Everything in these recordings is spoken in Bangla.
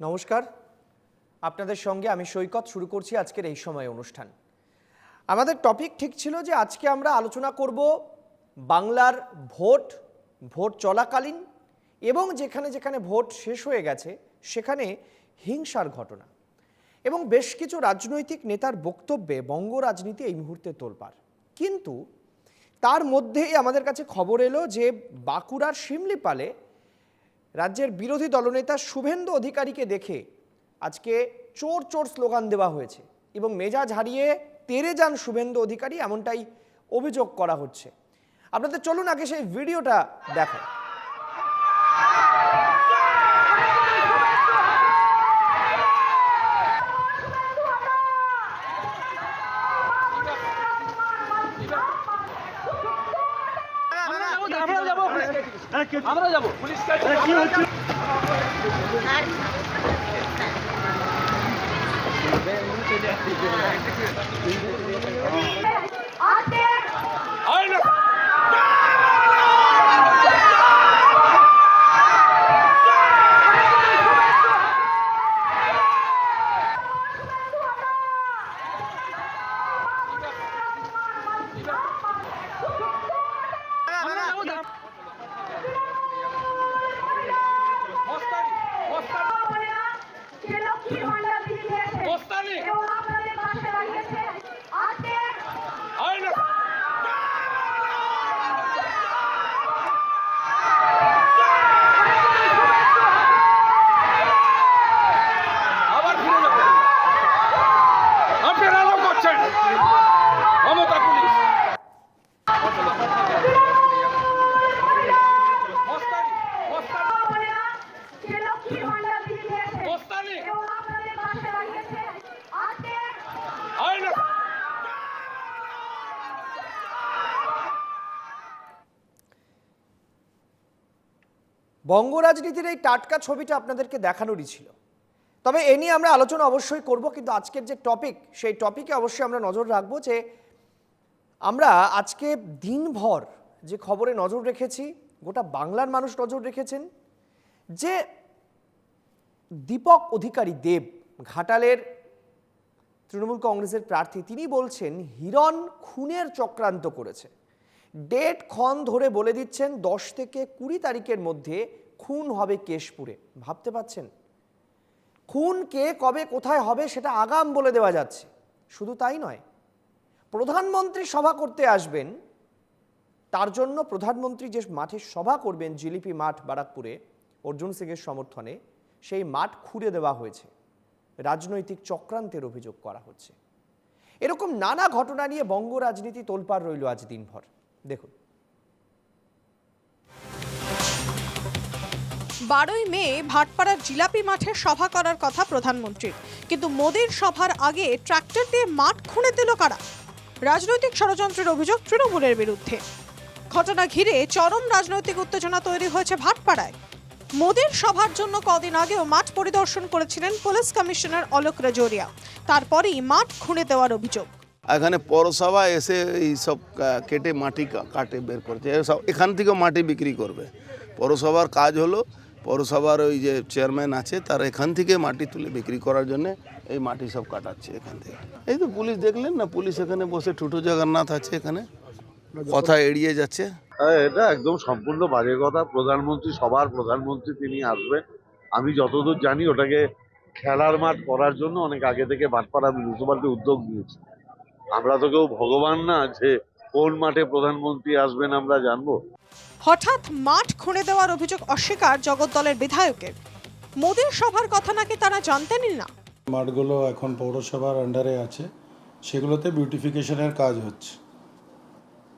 নমস্কার, আপনাদের সঙ্গে আমি সৈকত শুরু করছি আজকের এই সময় অনুষ্ঠান। আমাদের টপিক ঠিক ছিল যে আজকে আমরা আলোচনা করব বাংলার ভোট চলাকালীন এবং যেখানে যেখানে ভোট শেষ হয়ে গেছে সেখানে হিংসার ঘটনা এবং বেশ কিছু রাজনৈতিক নেতার বক্তব্যে বঙ্গ রাজনীতি এই মুহূর্তে তোলপাড়। কিন্তু তার মধ্যেই আমাদের কাছে খবর এলো যে বাঁকুড়ার শিমলিপালে রাজ্যের বিরোধী দলনেতা শুভেন্দু অধিকারীকে দেখে আজকে চোর চোর স্লোগান দেওয়া হয়েছে এবং মেজাজ হারিয়ে তেড়ে যান শুভেন্দু অধিকারী, এমনটাই অভিযোগ করা হচ্ছে। আপনাদের চলুন আগে সেই ভিডিওটা দেখা। আমরা যাব পুলিশ কি হচ্ছে বঙ্গ রাজনীতির এই টাটকা ছবিটা আপনাদেরকে দেখানোরই ছিল, তবে এ নিয়ে আমরা আলোচনা অবশ্যই করব। কিন্তু আজকের যে টপিক, সেই টপিকে অবশ্যই আমরা নজর রাখবো যে আমরা আজকে দিনভর যে খবরে নজর রেখেছি, গোটা বাংলার মানুষ নজর রেখেছেন যে দীপক অধিকারী দেব, ঘাটালের তৃণমূল কংগ্রেসের প্রার্থী, তিনি বলছেন হিরণ খুনের চক্রান্ত করেছে। ডেট ক্ষণ ধরে বলে দিচ্ছেন 10 থেকে 20 তারিখের মধ্যে খুন হবে কেশপুরে। ভাবতে পাচ্ছেন? খুন কে কবে কোথায় হবে সেটা আগাম বলে দেওয়া যাচ্ছে। শুধু তাই নয়, প্রধানমন্ত্রী সভা করতে আসবেন, তার জন্য প্রধানমন্ত্রী যে মাঠে সভা করবেন জিলিপি মাঠ বারাকপুরে অর্জুন সিংয়ের সমর্থনে, সেই মাঠ খুঁড়ে দেওয়া হয়েছে। রাজনৈতিক চক্রান্তের অভিযোগ করা হচ্ছে। এরকম নানা ঘটনা নিয়ে বঙ্গ রাজনীতি তোলপাড় রইল আজ দিনভর। দেখুন, 12ই মে ভাটপাড়ার জিলাপি মাঠে সভা করার কথা প্রধানমন্ত্রীর, কিন্তু মোদির সভার আগে ট্রাক্টর দিয়ে মাঠ খুঁড়ে দিল কারা? রাজনৈতিক ষড়যন্ত্রের অভিযোগ তৃণমূলের বিরুদ্ধে। ঘটনা ঘিরে চরম রাজনৈতিক উত্তেজনা তৈরি হয়েছে ভাটপাড়ায়। মোদির সভার জন্য কদিন আগেও মাঠ পরিদর্শন করেছিলেন পুলিশ কমিশনার অলোক রাজোরিয়া, তারপরেই মাঠ খুঁড়ে দেওয়ার অভিযোগ। এখানে পৌরসভা এসে এইসব কেটে মাটি কাটে বের করছে, সব এখান থেকে মাটি বিক্রি করবে। পৌরসভার কাজ হলো, পৌরসভার ওই যে চেয়ারম্যান আছে তার এখান থেকে মাটি তুলে বিক্রি করার জন্য এই মাটি সব কাটাচ্ছে এখান থেকে। এই তো পুলিশ দেখলেন না, পুলিশ এখানে বসে টুটু জগন্নাথ আছে, এখানে কথা এড়িয়ে যাচ্ছে। এটা একদম সম্পূর্ণ বাজে কথা। প্রধানমন্ত্রী, সবার প্রধানমন্ত্রী তিনি আসবেন। আমি যতদূর জানি ওটাকে খেলার মাঠ করার জন্য অনেক আগে থেকে ভাটপাড়া মিউনিসিপালিটি উদ্যোগ নিয়েছে। আমরা তো কেউ ভগবান না যে কোন মাঠে প্রধানমন্ত্রী আসবেন আমরা জানবো। হঠাৎ মাঠ খুঁড়ে দেওয়ার অভিযোগ অস্বীকার জগদ্দলের বিধায়কের। মোদির সভার কথা নাকি তারা জানতেনই না। মাঠগুলো এখন পৌরসভার আন্ডারে আছে, সেগুলোতে বিউটিফিকেশনের কাজ হচ্ছে।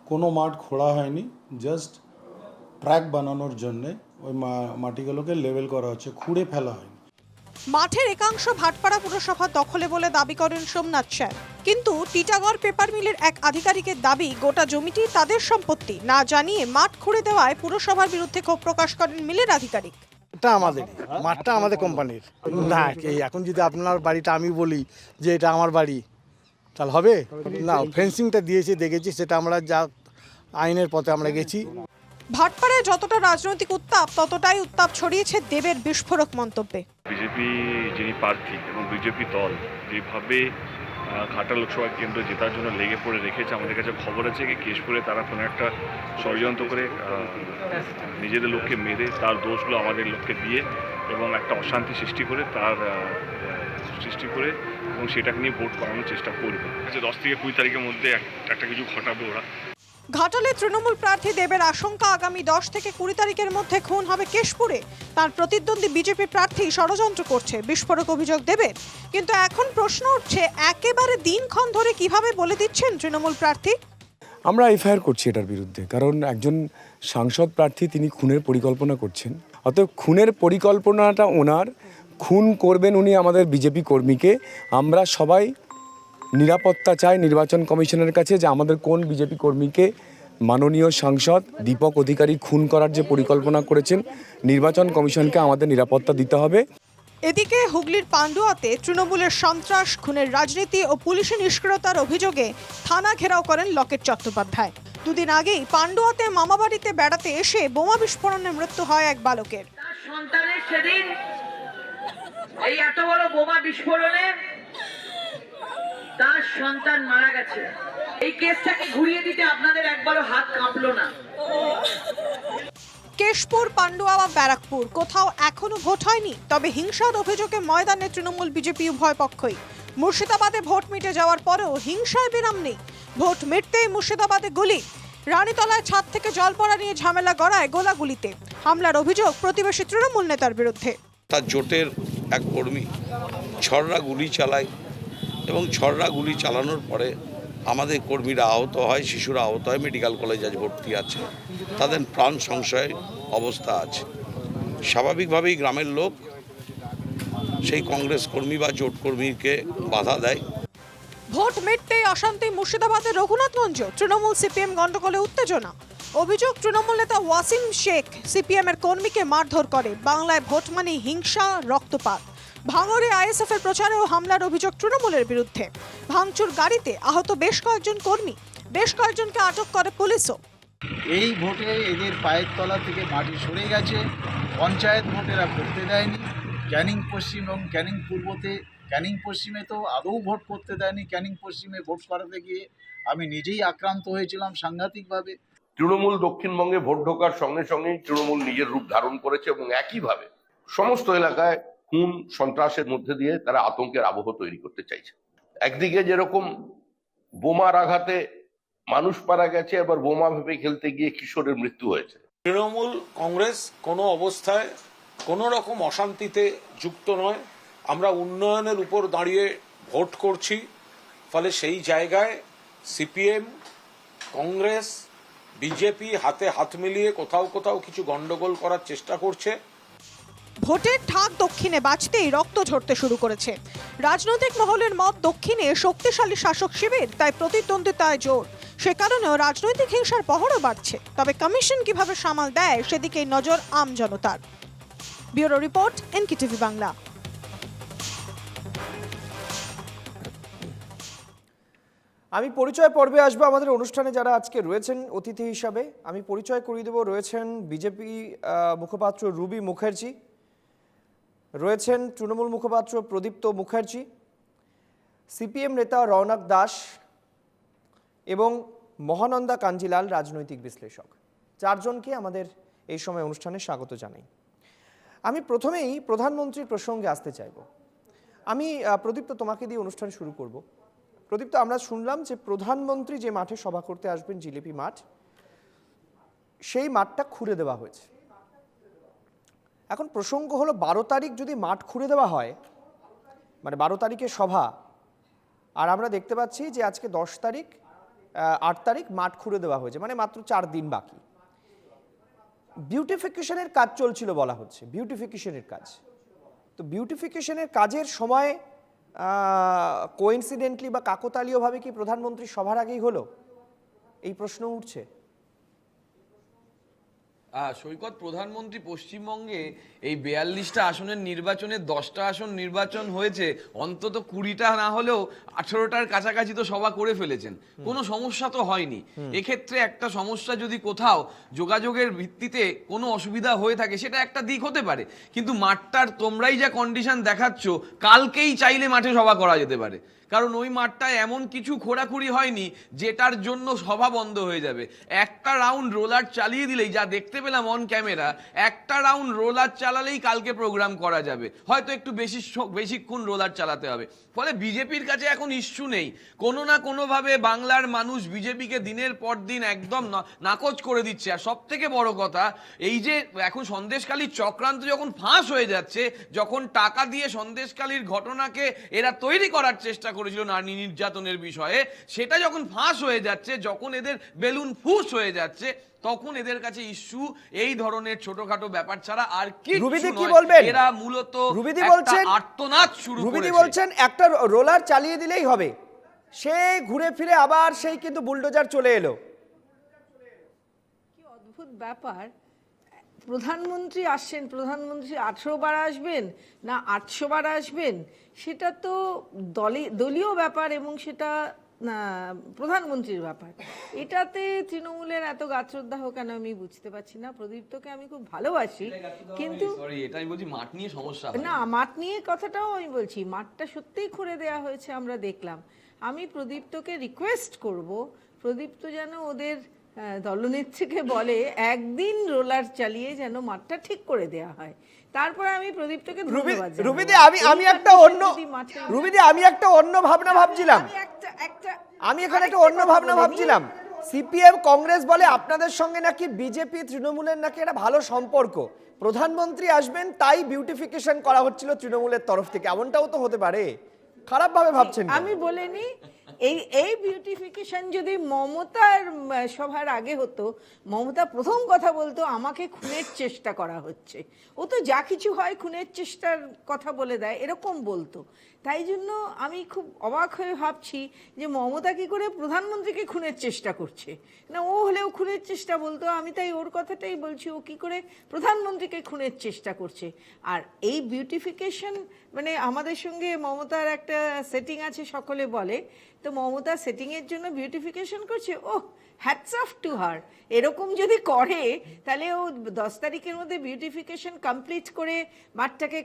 কোনো মাঠ খোঁড়া হয়নি, জাস্ট ট্র্যাক বানানোর জন্যে ওই মাটিগুলোকে লেভেল করা হচ্ছে, খুঁড়ে ফেলা হয়নি। মাঠের একাংশ ভাটপাড়া পুরসভা দখলে বলে দাবি করেন সোমনাথ স্যার, কিন্তু টিটাগড় পেপার মিলের এক আধিকারিকের দাবি গোটা জমিটি তাদের সম্পত্তি। না জানিয়ে মাঠ খুঁড়ে দেওয়ায় পুরসভার বিরুদ্ধে ক্ষোভ প্রকাশ করেন মিলের আধিকারিক। এটা আমাদের মাঠটা আমাদের কোম্পানির না। এখন যদি আপনার বাড়িটা আমি বলি যে এটা আমার বাড়ি, তাহলে হবে না? ফেন্সিংটা দিয়েছে, দেখেছি, সেটা আমরা যা আইনের পথে আমরা গেছি। ভাটপাড়ায় যতটা রাজনৈতিক উত্তাপ ততটাই উত্তাপ ছড়িয়েছে দেবের বিস্ফোরক মন্তব্যে। বিজেপি যিনি প্রার্থী এবং বিজেপি দল যেভাবে ঘাটা লোকসভা কেন্দ্র জেতার জন্য লেগে পড়ে রেখেছে, আমাদের কাছে খবর আছে কি কেশপুরে তারা কোনো একটা ষড়যন্ত্র করে নিজেদের লোককে মেরে তার দোষগুলো আমাদের লোককে দিয়ে এবং একটা অশান্তি সৃষ্টি করে এবং সেটাকে নিয়ে ভোট করানোর চেষ্টা করবে। 10 থেকে 20 তারিখের মধ্যে একটা কিছু ঘটাবে ওরা। ঘাটালে তৃণমূল প্রার্থী দেবের আশঙ্কা আগামী 10 থেকে 20 তারিখের মধ্যে খুন হবে কেশপুরে। তার প্রতিদ্বন্দ্বী বিজেপি প্রার্থী ষড়যন্ত্র করছে, বিস্ফোরক অভিযোগ দেবের। কিন্তু এখন প্রশ্ন উঠছে, একেবারে দিনক্ষণ ধরে কিভাবে বলে দিচ্ছেন তৃণমূল প্রার্থী? আমরা এফআইআর করছি এটার বিরুদ্ধে, কারণ একজন সাংসদ প্রার্থী তিনি খুনের পরিকল্পনা করছেন। অতএব খুনের পরিকল্পনাটা ওনার, খুন করবেন উনি আমাদের বিজেপি কর্মীকে। আমরা সবাই নিরাপত্তা চাই নির্বাচন কমিশনের কাছে যে আমাদের কোন বিজেপি কর্মীকে মাননীয় সাংসদ দীপক অধিকারী খুন করার যে পরিকল্পনা করেছেন, নির্বাচন কমিশনকে আমাদের নিরাপত্তা দিতে হবে। এদিকে হুগলির পান্ডুয়াতে তৃণমূলের সন্ত্রাস, খুনের রাজনীতি ও পুলিশি নিষ্ক্রিয়তার অভিযোগে থানা ঘেরাও করেন লকেট চট্টোপাধ্যায়। দুদিন আগেই পান্ডুয়াতে মামাবাড়িতে বেড়াতে এসে বোমা বিস্ফোরণে মৃত্যু হয় এক বালকের। সন্তানের সেদিন এই এত বড় বোমা বিস্ফোরণে তার সন্তান মারা গেছে। এই কেসটাকে ঘুরিয়ে দিতে আপনাদের একবারও হাত কাঁপলো না। কেশপুর, পান্ডুয়া বা ব্যারাকপুর কোথাও এখনো ভোট হয়নি, তবে হিংসার অভিযোগে ময়দানে তৃণমূল বিজেপি উভয় পক্ষই। মুর্শিদাবাদে ভোট মিটে যাওয়ার পরেও হিংসায় বিরাম নেই। ভোট মিটতেই মুর্শিদাবাদে গুলি, রানীতলায় ছাদ থেকে জল পড়া নিয়ে ঝামেলা গড়ায় গোলাগুলিতে। হামলার অভিযোগ প্রতিবেশী তৃণমূল নেতার বিরুদ্ধে। তার জোটের এক কর্মী ছড়রা গুলি চালায় এবং ছড়রা গুলি চালানোর পরে আমাদের কর্মীরা আহত হয়, শিশুরা আহত হয়, মেডিকেল কলেজে আজ ভর্তি আছে, তাদের প্রাণ সংশয় অবস্থা আছে। স্বাভাবিকভাবেই গ্রামের লোক সেই কংগ্রেস কর্মী বা জোট কর্মীকে বাধা দেয়। ভোট মিটতেই অশান্তি মুর্শিদাবাদের রঘুনাথগঞ্জ, তৃণমূল সিপিএম গন্ডগোলে উত্তেজনা। অভিযোগ, তৃণমূল নেতা ওয়াসিম শেখ সিপিএম এর কর্মীকে মারধর করে। বাংলায় ভোট মানে হিংসা, রক্তপাত। ভাঙড়ে আইএসএফ এর প্রচারে ও হামলার অভিযোগ তৃণমূলের বিরুদ্ধে। ভাঙচুর গাড়িতে আহত বেশ কয়েকজন কর্মী, বেশ কয়েকজনকে আটক করে পুলিশও। এই ভোটে এদের পায়ের তলা থেকে মাটি সরে গেছে। পঞ্চায়েত ভোট এরা করতে দেয়নি। ক্যানিং পশ্চিম এবং ক্যানিং পূর্বতে, ক্যানিং পশ্চিমে তো আদৌ ভোট করতে দেয়নি। ক্যানিং পশ্চিমে ভোট করাতে গিয়ে আমি নিজেই আক্রান্ত হয়েছিলাম সাংঘাতিকভাবে। তৃণমূল দক্ষিণবঙ্গে ভোট ঢোকার সঙ্গে সঙ্গেই তৃণমূল নিজের রূপ ধারণ করেছে এবং একইভাবে সমস্ত এলাকায় খুন সন্ত্রাসের মধ্যে দিয়ে তারা আতঙ্কের আবহ তৈরি করতে চাইছে। একদিকে যেরকম বোমার আঘাতে মানুষ মারা গেছে, এবার বোমা ভেবে খেলতে গিয়ে কিশোরের মৃত্যু হয়েছে। তৃণমূল কংগ্রেস কোনো অবস্থায় কোনো রকম অশান্তিতে যুক্ত নয়। আমরা উন্নয়নের উপর দাঁড়িয়ে ভোট করছি। ফলে সেই জায়গায় সিপিএম, কংগ্রেস, বিজেপি হাতে হাত মিলিয়ে কোথাও কোথাও কিছু গন্ডগোল করার চেষ্টা করছে। ভোটের ঠাক দক্ষিণে বাজতেই রক্ত ঝরতে শুরু করেছে। রাজনৈতিক মহলের মত, দক্ষিণে শক্তিশালী শাসক শিবির, তাই প্রতিদ্বন্দ্বিতায় জোর। সে কারণেও রাজনৈতিক হিংসার পহরও বাড়ছে। তবে কমিশন কিভাবে সামাল দেয় সেদিকেই নজর আম জনতার। Bureau report, NKTV Bangla. আমি পরিচয় পর্বে আসবো আমাদের অনুষ্ঠানে যারা আজকে রয়েছেন অতিথি হিসাবে। আমি পরিচয় করিয়ে দেবো। রয়েছেন বিজেপি মুখপাত্র রুবি মুখার্জি, রয়েছেন তৃণমূল মুখপাত্র প্রদীপ্ত মুখার্জি, সিপিএম নেতা রৌনক দাস এবং মহানন্দা কাঞ্জিলাল রাজনৈতিক বিশ্লেষক। চারজনকে আমাদের এই সময় অনুষ্ঠানে স্বাগত জানাই। আমি প্রথমেই প্রধানমন্ত্রীর প্রসঙ্গে আসতে চাইব। আমি প্রদীপ্ত তোমাকে দিয়ে অনুষ্ঠান শুরু করব। প্রদীপ্ত, আমরা শুনলাম যে প্রধানমন্ত্রী যে মাঠে সভা করতে আসবেন, জিলিপি মাঠ, সেই মাঠটা খুঁড়ে দেওয়া হয়েছে। এখন প্রসঙ্গ হলো 12 তারিখ যদি মাঠ খুঁড়ে দেওয়া হয়, মানে 12 তারিখে সভা, আর আমরা দেখতে পাচ্ছি যে আজকে 10 তারিখ, 8 তারিখ মাঠ খুঁড়ে দেওয়া হয়েছে, মানে মাত্র 4 দিন বাকি। বিউটিফিকেশনের কাজ চলছিল বলা হচ্ছে, বিউটিফিকেশনের কাজ। তো বিউটিফিকেশনের কাজের সময় কোইন্সিডেন্টলি বা কাকতালীয়ভাবে কি প্রধানমন্ত্রী সভার আগেই হলো, এই প্রশ্ন উঠছে। সৈকত, প্রধানমন্ত্রী পশ্চিমবঙ্গে এই 42টা আসনের নির্বাচনে 10টা আসন নির্বাচন হয়েছে, অন্তত 20টা না হলেও 18টার কাছাকাছি তো সভা করে ফেলেছেন, কোনো সমস্যা তো হয়নি। এক্ষেত্রে একটা সমস্যা যদি কোথাও যোগাযোগের ভিত্তিতে কোনো অসুবিধা হয়ে থাকে সেটা একটা দিক হতে পারে, কিন্তু মাঠটার তোমরাই যা কন্ডিশন দেখাচ্ছ, কালকেই চাইলে মাঠে সভা করা যেতে পারে, কারণ ওই মাঠটায় এমন কিছু খোঁড়াখুড়ি হয়নি যেটার জন্য সভা বন্ধ হয়ে যাবে। একটা রাউন্ড রোলার চালিয়ে দিলেই, যা দেখতে পেলাম অন ক্যামেরা, একটা রাউন্ড রোলার চালালেই কালকে প্রোগ্রাম করা যাবে, হয়তো একটু বেশিক্ষণ রোলার চালাতে হবে। ফলে বিজেপির কাছে এখন ইস্যু নেই, কোনো না কোনোভাবে বাংলার মানুষ বিজেপিকে দিনের পর দিন একদম নাকচ করে দিচ্ছে। আর সব থেকে বড় কথা, এই যে এখন সন্দেশখালীর চক্রান্ত যখন ফাঁস হয়ে যাচ্ছে, যখন টাকা দিয়ে সন্দেশখালীর ঘটনাকে এরা তৈরি করার চেষ্টা করেছিল নারী নির্যাতনের বিষয়ে, সেটা যখন ফাঁস হয়ে যাচ্ছে, যখন এদের বেলুন ফুস হয়ে যাচ্ছে, তখন এদের কাছে ইস্যু এই ধরনের ছোটখাটো ব্যাপার ছাড়া আর রুবিদি কি বলবেন? এরা মূলত রুবিদি একটা বলছেন আর্তনাদ শুরু করেছে। রুবিদি বলছেন একটা রোলার চালিয়ে দিলেই হবে, সে ঘুরে ফিরে আবার সেই কিন্তু বুলডোজার চলে এলো। কি অদ্ভুত ব্যাপার, প্রধানমন্ত্রী আসছেন, প্রধানমন্ত্রী 18 বার আসবেন না 800 বার আসবেন, সেটা তো দলীয় ব্যাপার এবং সেটা প্রধানমন্ত্রীর ব্যাপার। এটাতে তৃণমূলের এত গাত্রদাহ কেন আমি বুঝতে পারছি না। প্রদীপ্তকে আমি খুব ভালোবাসি, কিন্তু এটা আমি বলছি মাঠ নিয়ে সমস্যা না, মাঠ নিয়ে কথাটাও আমি বলছি, মাঠটা সত্যিই খুঁড়ে দেওয়া হয়েছে, আমরা দেখলাম। আমি প্রদীপ্তকে রিকোয়েস্ট করব, প্রদীপ্ত যেন ওদের দলনেত্রীকে বলে একদিন রোলার চালিয়ে যেন মাঠটা ঠিক করে দেওয়া হয়। তারপরে আমি প্রদীপ্তকে ধন্যবাদ জানাবো। রুবিদি আমি একটা অন্য ভাবনা ভাবছিলাম, আমি এখানে একটা অন্য ভাবনা ভাবছিলাম। সিপিএম কংগ্রেস বলে আপনাদের সঙ্গে নাকি বিজেপি তৃণমূলের নাকি একটা ভালো সম্পর্ক, প্রধানমন্ত্রী আসবেন তাই বিউটিফিকেশন করা হচ্ছিল তৃণমূলের তরফ থেকে, এমনটাও তো হতে পারে। খারাপ ভাবে ভাবছেন? আমি বলিনি। এই বিউটিফিকেশন যদি মমতার সভার আগে হতো, মমতা প্রথম কথা বলতো আমাকে খুনের চেষ্টা করা হচ্ছে। ও তো যা কিছু হয় খুনের চেষ্টার কথা বলে দেয়, এরকম বলতো। তাই জন্য আমি খুব অবাক হয়ে ভাবছি যে মমতা কি করে প্রধানমন্ত্রীকে খুনের চেষ্টা করছে। না, ও হলেও খুনের চেষ্টা বলতো, আমি তাই ওর কথাটাই বলছি, ও কি করে প্রধানমন্ত্রীকে খুনের চেষ্টা করছে। আর এই বিউটিফিকেশন মানে আমাদের সঙ্গে মমতার একটা সেটিং আছে সকলে বলে, তো মমতা সেটিংয়ের জন্য বিউটিফিকেশন করছে। ওহ, হ্যাটস অফ টু হার। এরকম যদি করে তাহলে ও 10 তারিখের মধ্যে বিউটিফিকেশন কমপ্লিট করে মাঠটাকে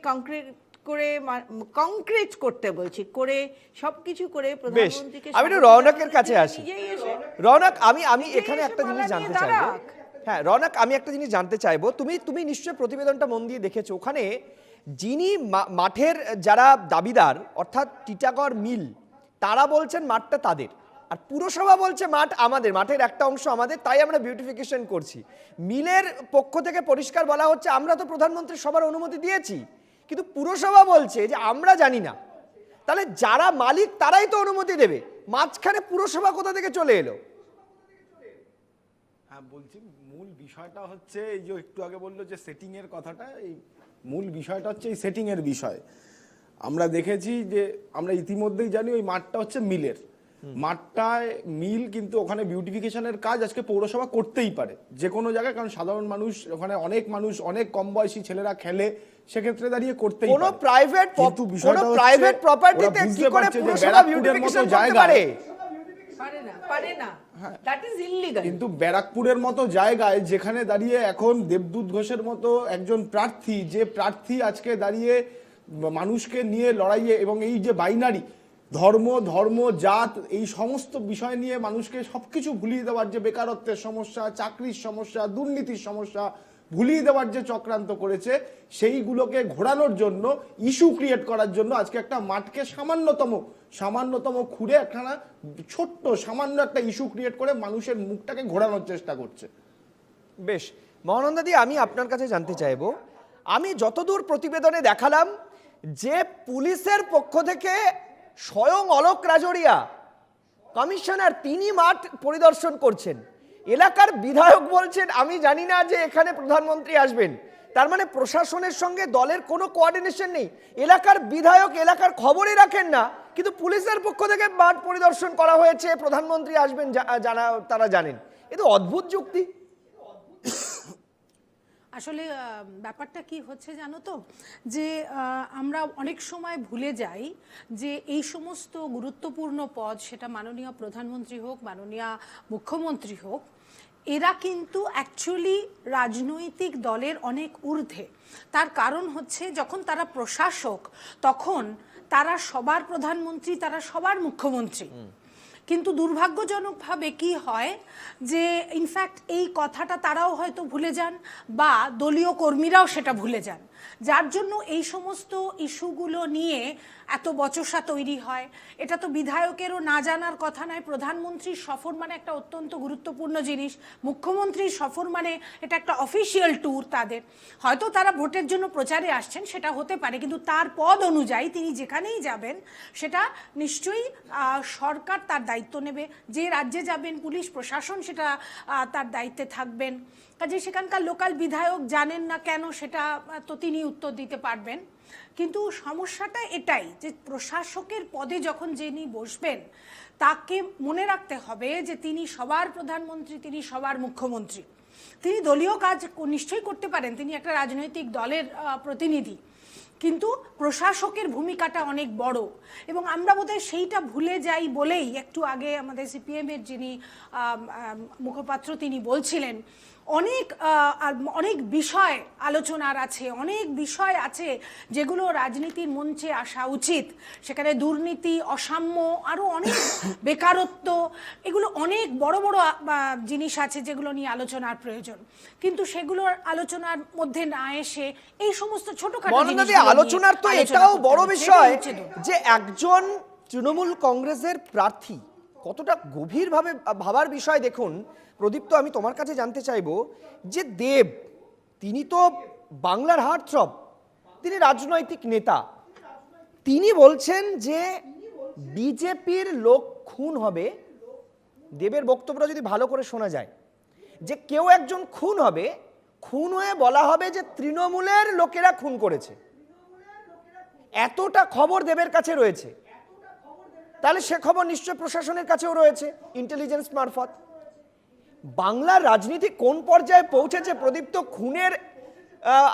কংক্রিট করতে বলছি, করে সবকিছু করে প্রধানমন্ত্রীকে। আমি একটু রৌনকের কাছে আসি। রৌনক, আমি এখানে একটা জিনিস জানতে চাইবো। হ্যাঁ রৌনক, আমি একটা জিনিস জানতে চাইবো, তুমি নিশ্চয়ই প্রতিবেদনটা মন দিয়ে দেখেছো। ওখানে যিনি মাঠের যারা দাবিদার অর্থাৎ টিটাগড় মিল, তারা বলছেন মাঠটা তাদের, আর পুরসভা বলছে মাঠ আমাদের, মাঠের একটা অংশ আমাদের, তাই আমরা বিউটিফিকেশন করছি। মিলের পক্ষ থেকে পরিষ্কার বলা হচ্ছে আমরা তো প্রধানমন্ত্রীর সবার অনুমতি দিয়েছি, কিন্তু পুরসভা বলছে যে আমরা জানি না। তাহলে যারা মালিক তারাই তো অনুমতি দেবে, মাঝখানে পুরসভা কোথা থেকে চলে এলো? হ্যাঁ বলছি, মূল বিষয়টা হচ্ছে এই যে একটু আগে বললো যে সেটিং এর কথাটা, এই মূল বিষয়টা হচ্ছে এই সেটিং এর বিষয়। আমরা দেখেছি যে আমরা ইতিমধ্যেই জানি ওই মাঠটা হচ্ছে মিলের, মাঠটায় মিল, কিন্তু ওখানে বিউটিফিকেশনের কাজ আজকে পৌরসভা করতেই পারে যে কোনো জায়গায়, কারণ সাধারণ মানুষ ওখানে, অনেক মানুষ, অনেক কম বয়সী ছেলেরা খেলে, সেক্ষেত্রে দাঁড়িয়ে করতেই পারে। কোনো প্রাইভেট প্রপার্টিতে কি করে পুরসভা বিউটিফিকেশন করতে পারে? পারে না, দ্যাট ইজ ইললিগাল। কিন্তু ব্যারাকপুরের মতো জায়গায় যেখানে দাঁড়িয়ে এখন দেবদূত ঘোষের মতো একজন প্রার্থী, যে প্রার্থী আজকে দাঁড়িয়ে মানুষকে নিয়ে লড়াইয়ে, এবং এই যে বাইনারি ধর্ম জাত এই সমস্ত বিষয় নিয়ে মানুষকে সবকিছু ভুলিয়ে দেওয়ার, যে বেকারত্বের সমস্যা, চাকরির সমস্যা, দুর্নীতির সমস্যা ভুলিয়ে দেওয়ার যে চক্রান্ত করেছে, সেইগুলোকে ঘোরানোর জন্য, ইস্যু ক্রিয়েট করার জন্য আজকে একটা মাঠকে সামান্যতম খুঁড়ে একখানা ছোট্ট সামান্য একটা ইস্যু ক্রিয়েট করে মানুষের মুখটাকে ঘোরানোর চেষ্টা করছে। বেশ, মহানন্দাদি, আমি আপনার কাছে জানতে চাইবো, আমি যতদূর প্রতিবেদনে দেখালাম যে পুলিশের পক্ষ থেকে স্বয়ং অলোক রাজরিয়া কমিশনার, তিনি মাঠ পরিদর্শন করছেন, এলাকার বিধায়ক বলছেন আমি জানি না যে এখানে প্রধানমন্ত্রী আসবেন। তার মানে প্রশাসনের সঙ্গে দলের কোনো কোঅর্ডিনেশন নেই, এলাকার বিধায়ক এলাকার খবরই রাখেন না, কিন্তু পুলিশের পক্ষ থেকে মাঠ পরিদর্শন করা হয়েছে, প্রধানমন্ত্রী আসবেন তারা জানেন। এ তো অদ্ভুত যুক্তি। আসলে ব্যাপারটা কি হচ্ছে জানো তো, যে আমরা অনেক সময় ভুলে যাই যে এই সমস্ত গুরুত্বপূর্ণ পদ, সেটা মাননীয় প্রধানমন্ত্রী হোক, মাননীয় মুখ্যমন্ত্রী হোক, এরা কিন্তু অ্যাকচুয়ালি রাজনৈতিক দলের অনেক ঊর্ধ্বে। তার কারণ হচ্ছে যখন তারা প্রশাসক তখন তারা সবার প্রধানমন্ত্রী, তারা সবার মুখ্যমন্ত্রী। কিন্তু দুর্ভাগ্যজনকভাবে কি হয় যে ইনফ্যাক্ট এই কথাটা তারাও হয়তো ভুলে যান বা দলীয় কর্মীরাও সেটা ভুলে যান, যার জন্য এই সমস্ত ইস্যুগুলো নিয়ে এত বচসা তৈরি হয়। এটা তো বিধায়কেরও না জানার কথা নয়। প্রধানমন্ত্রীর সফর মানে একটা অত্যন্ত গুরুত্বপূর্ণ জিনিস, মুখ্যমন্ত্রীর সফর মানে এটা একটা অফিসিয়াল ট্যুর তাদের। হয়তো তারা ভোটের জন্য প্রচারে আসছেন, সেটা হতে পারে, কিন্তু তার পদ অনুযায়ী তিনি যেখানেই যাবেন সেটা নিশ্চয়ই সরকার তার দায়িত্ব নেবে। যে রাজ্যে যাবেন পুলিশ প্রশাসন সেটা তার দায়িত্বে থাকবেন। কাজে সেখানকার লোকাল বিধায়ক জানেন না কেন সেটা তো তিনি উত্তর দিতে পারবেন। কিন্তু সমস্যাটা এটাই যে প্রশাসকের পদে যখন যিনি বসবেন তাকে মনে রাখতে হবে যে তিনি সবার প্রধানমন্ত্রী, তিনি সবার মুখ্যমন্ত্রী। তিনি দলীয় কাজ নিশ্চয়ই করতে পারেন, তিনি একটা রাজনৈতিক দলের প্রতিনিধি, কিন্তু প্রশাসকের ভূমিকাটা অনেক বড়। এবং আমরা বোধহয় সেইটা ভুলে যাই বলেই একটু আগে আমাদের সিপিএমের যিনি মুখপাত্র তিনি বলছিলেন অনেক বিষয় আলোচনার আছে, অনেক বিষয় আছে যেগুলো রাজনীতির মঞ্চে আসা উচিত। সেখানে দুর্নীতি, অসাম্য, আরও অনেক বেকারত্ব, এগুলো অনেক বড় বড় জিনিস আছে যেগুলো নিয়ে আলোচনার প্রয়োজন। কিন্তু সেগুলোর আলোচনার মধ্যে না এসে এই সমস্ত ছোটখাটো আলোচনার তো এটাও বড় বিষয় যে একজন তৃণমূল কংগ্রেসের প্রার্থী কতটা গভীরভাবে ভাবার বিষয়। দেখুন প্রদীপ্ত, আমি তোমার কাছে জানতে চাইবো যে দেব তিনি তো বাংলার হার্টথ্রব, তিনি রাজনৈতিক নেতা, তিনি বলছেন যে বিজেপির লোক খুন হবে। দেবের বক্তব্যটা যদি ভালো করে শোনা যায় যে কেউ একজন খুন হবে, খুন হয়ে বলা হবে যে তৃণমূলের লোকেরা খুন করেছে। এতটা খবর দেবের কাছে রয়েছে, তাহলে সে খবর নিশ্চয় প্রশাসনের কাছেও রয়েছে ইন্টেলিজেন্স মারফত। বাংলার রাজনীতি কোন পর্যায়ে পৌঁছেছে প্রদীপ্ত? খুনের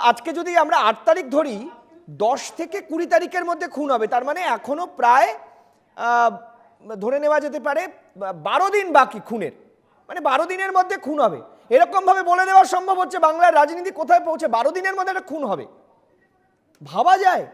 আজকে যদি আমরা 8 তারিখ ধরি, 10 থেকে 20 তারিখের মধ্যে খুন হবে, তার মানে এখনো প্রায় ধরে নেওয়া যেতে পারে 12 দিন বাকি খুনের, মানে 12 দিনের মধ্যে খুন হবে। এরকম ভাবে বলে দেওয়া সম্ভব হচ্ছে বাংলার রাজনীতি কোথায় পৌঁছে? 12 দিনের মধ্যে একটা খুন হবে, ভাবা যায়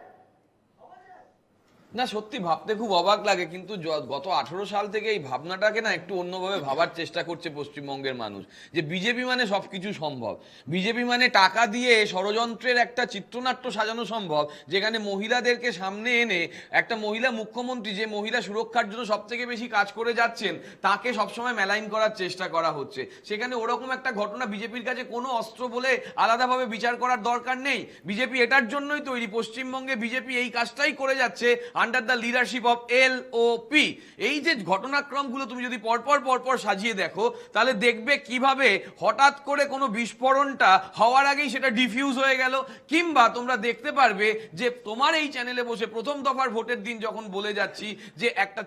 না? সত্যি ভাবতে খুব অবাক লাগে, কিন্তু গত 18 সাল থেকে এই ভাবনাটাকে না একটু অন্যভাবে ভাবার চেষ্টা করছে পশ্চিমবঙ্গের মানুষ, যে বিজেপি মানে সবকিছু সম্ভব। বিজেপি মানে টাকা দিয়ে ষড়যন্ত্রের একটা চিত্রনাট্য সাজানো সম্ভব, যেখানে মহিলাদেরকে সামনে এনে একটা মহিলা মুখ্যমন্ত্রী, যে মহিলা সুরক্ষার জন্য সব থেকে বেশি কাজ করে যাচ্ছেন, তাকে সবসময় মেলাইন করার চেষ্টা করা হচ্ছে। সেখানে ওরকম একটা ঘটনা বিজেপির কাছে কোনো অস্ত্র বলে আলাদাভাবে বিচার করার দরকার নেই। বিজেপি এটার জন্যই তৈরি। পশ্চিমবঙ্গে বিজেপি এই কাজটাই করে যাচ্ছে under the leadership of LOP. এই যে ঘটনাক্রমগুলো তুমি যদি পরপর সাজিয়ে দেখো, তাহলে দেখবে কিভাবে হঠাৎ করে কোনো বিস্ফোরণটা হওয়ার আগেই সেটা ডিফিউজ হয়ে গেল। কিংবা তোমরা দেখতে পারবে যে তোমার এই চ্যানেলে বসে প্রথম দফার ভোটের দিন যখন বলে যাচ্ছি যে একটা